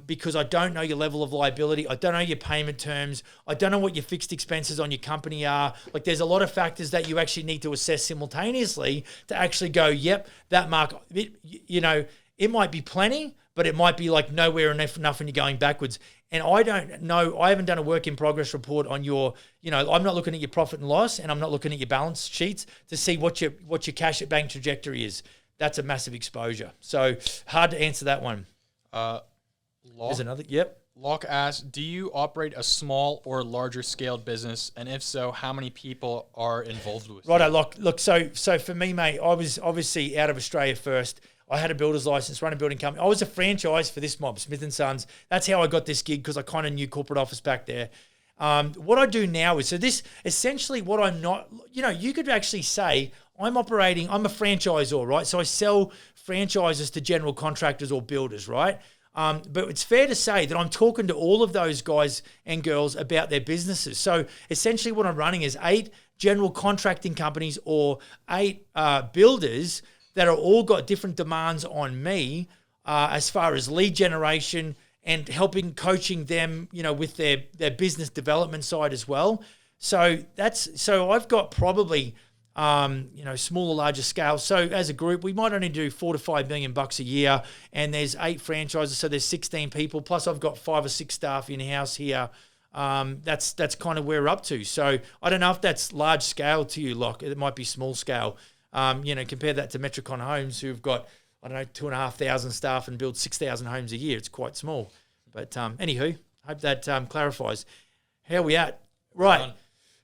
because I don't know your level of liability. I don't know your payment terms. I don't know what your fixed expenses on your company are. Like, there's a lot of factors that you actually need to assess simultaneously to actually go, yep, that markup, it might be plenty, but it might be like nowhere enough and you're going backwards. And I don't know, I haven't done a work in progress report on your, I'm not looking at your profit and loss, and I'm not looking at your balance sheets to see what your cash at bank trajectory is. That's a massive exposure. So hard to answer that one. There's another, yep. Locke asks, do you operate a small or larger scaled business? And if so, how many people are involved with Righto, Locke. Look, so for me, mate, I was obviously out of Australia first. I had a builder's license, run a building company. I was a franchise for this mob, Smith & Sons. That's how I got this gig, because I kind of knew corporate office back there. What I do now is, so this essentially what I'm not, you could actually say I'm a franchisor, right? So I sell franchises to general contractors or builders, right? But it's fair to say that I'm talking to all of those guys and girls about their businesses. So essentially what I'm running is 8 general contracting companies or 8 builders that are all got different demands on me as far as lead generation and coaching them, with their business development side as well. So I've got probably, smaller, larger scale. So as a group, we might only do $4 to $5 million a year, and there's 8 franchises, so there's 16 people. Plus, I've got 5 or 6 staff in house here. That's kind of where we're up to. So I don't know if that's large scale to you, Locke. It might be small scale. Compare that to Metricon Homes, who've got 2,500 staff and build 6,000 homes a year. It's quite small. But anywho, hope that clarifies. How are we at? Right.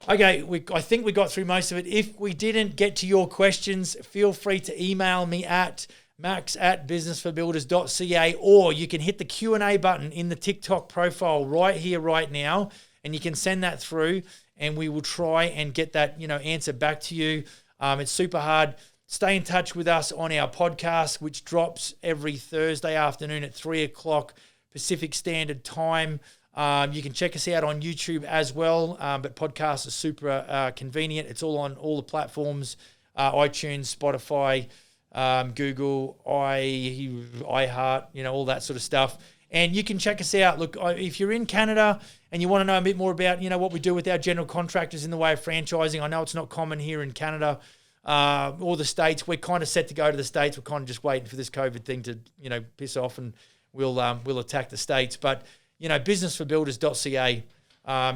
Okay, I think we got through most of it. If we didn't get to your questions, feel free to email me at max@businessforbuilders.ca, or you can hit the Q&A button in the TikTok profile right here, right now, and you can send that through, and we will try and get that answer back to you. It's super hard. Stay in touch with us on our podcast, which drops every Thursday afternoon at 3 o'clock Pacific Standard Time. You can check us out on YouTube as well, but podcasts are super convenient. It's all on all the platforms, iTunes, Spotify, Google, iHeart, all that sort of stuff. And you can check us out. Look, if you're in Canada and you want to know a bit more about, what we do with our general contractors in the way of franchising, I know it's not common here in Canada or the States. We're kind of set to go to the States. We're kind of just waiting for this COVID thing to, piss off, and we'll attack the States. But businessforbuilders.ca.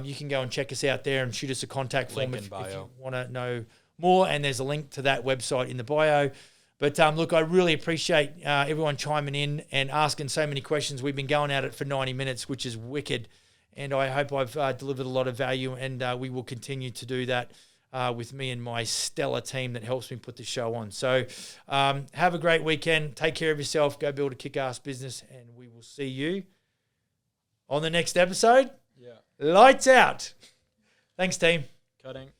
You can go and check us out there and shoot us a contact form if you want to know more. And there's a link to that website in the bio. But look, I really appreciate everyone chiming in and asking so many questions. We've been going at it for 90 minutes, which is wicked. And I hope I've delivered a lot of value, and we will continue to do that with me and my stellar team that helps me put the show on. So have a great weekend. Take care of yourself. Go build a kick-ass business, and we will see you on the next episode. Yeah. Lights out. Thanks, team. Cutting.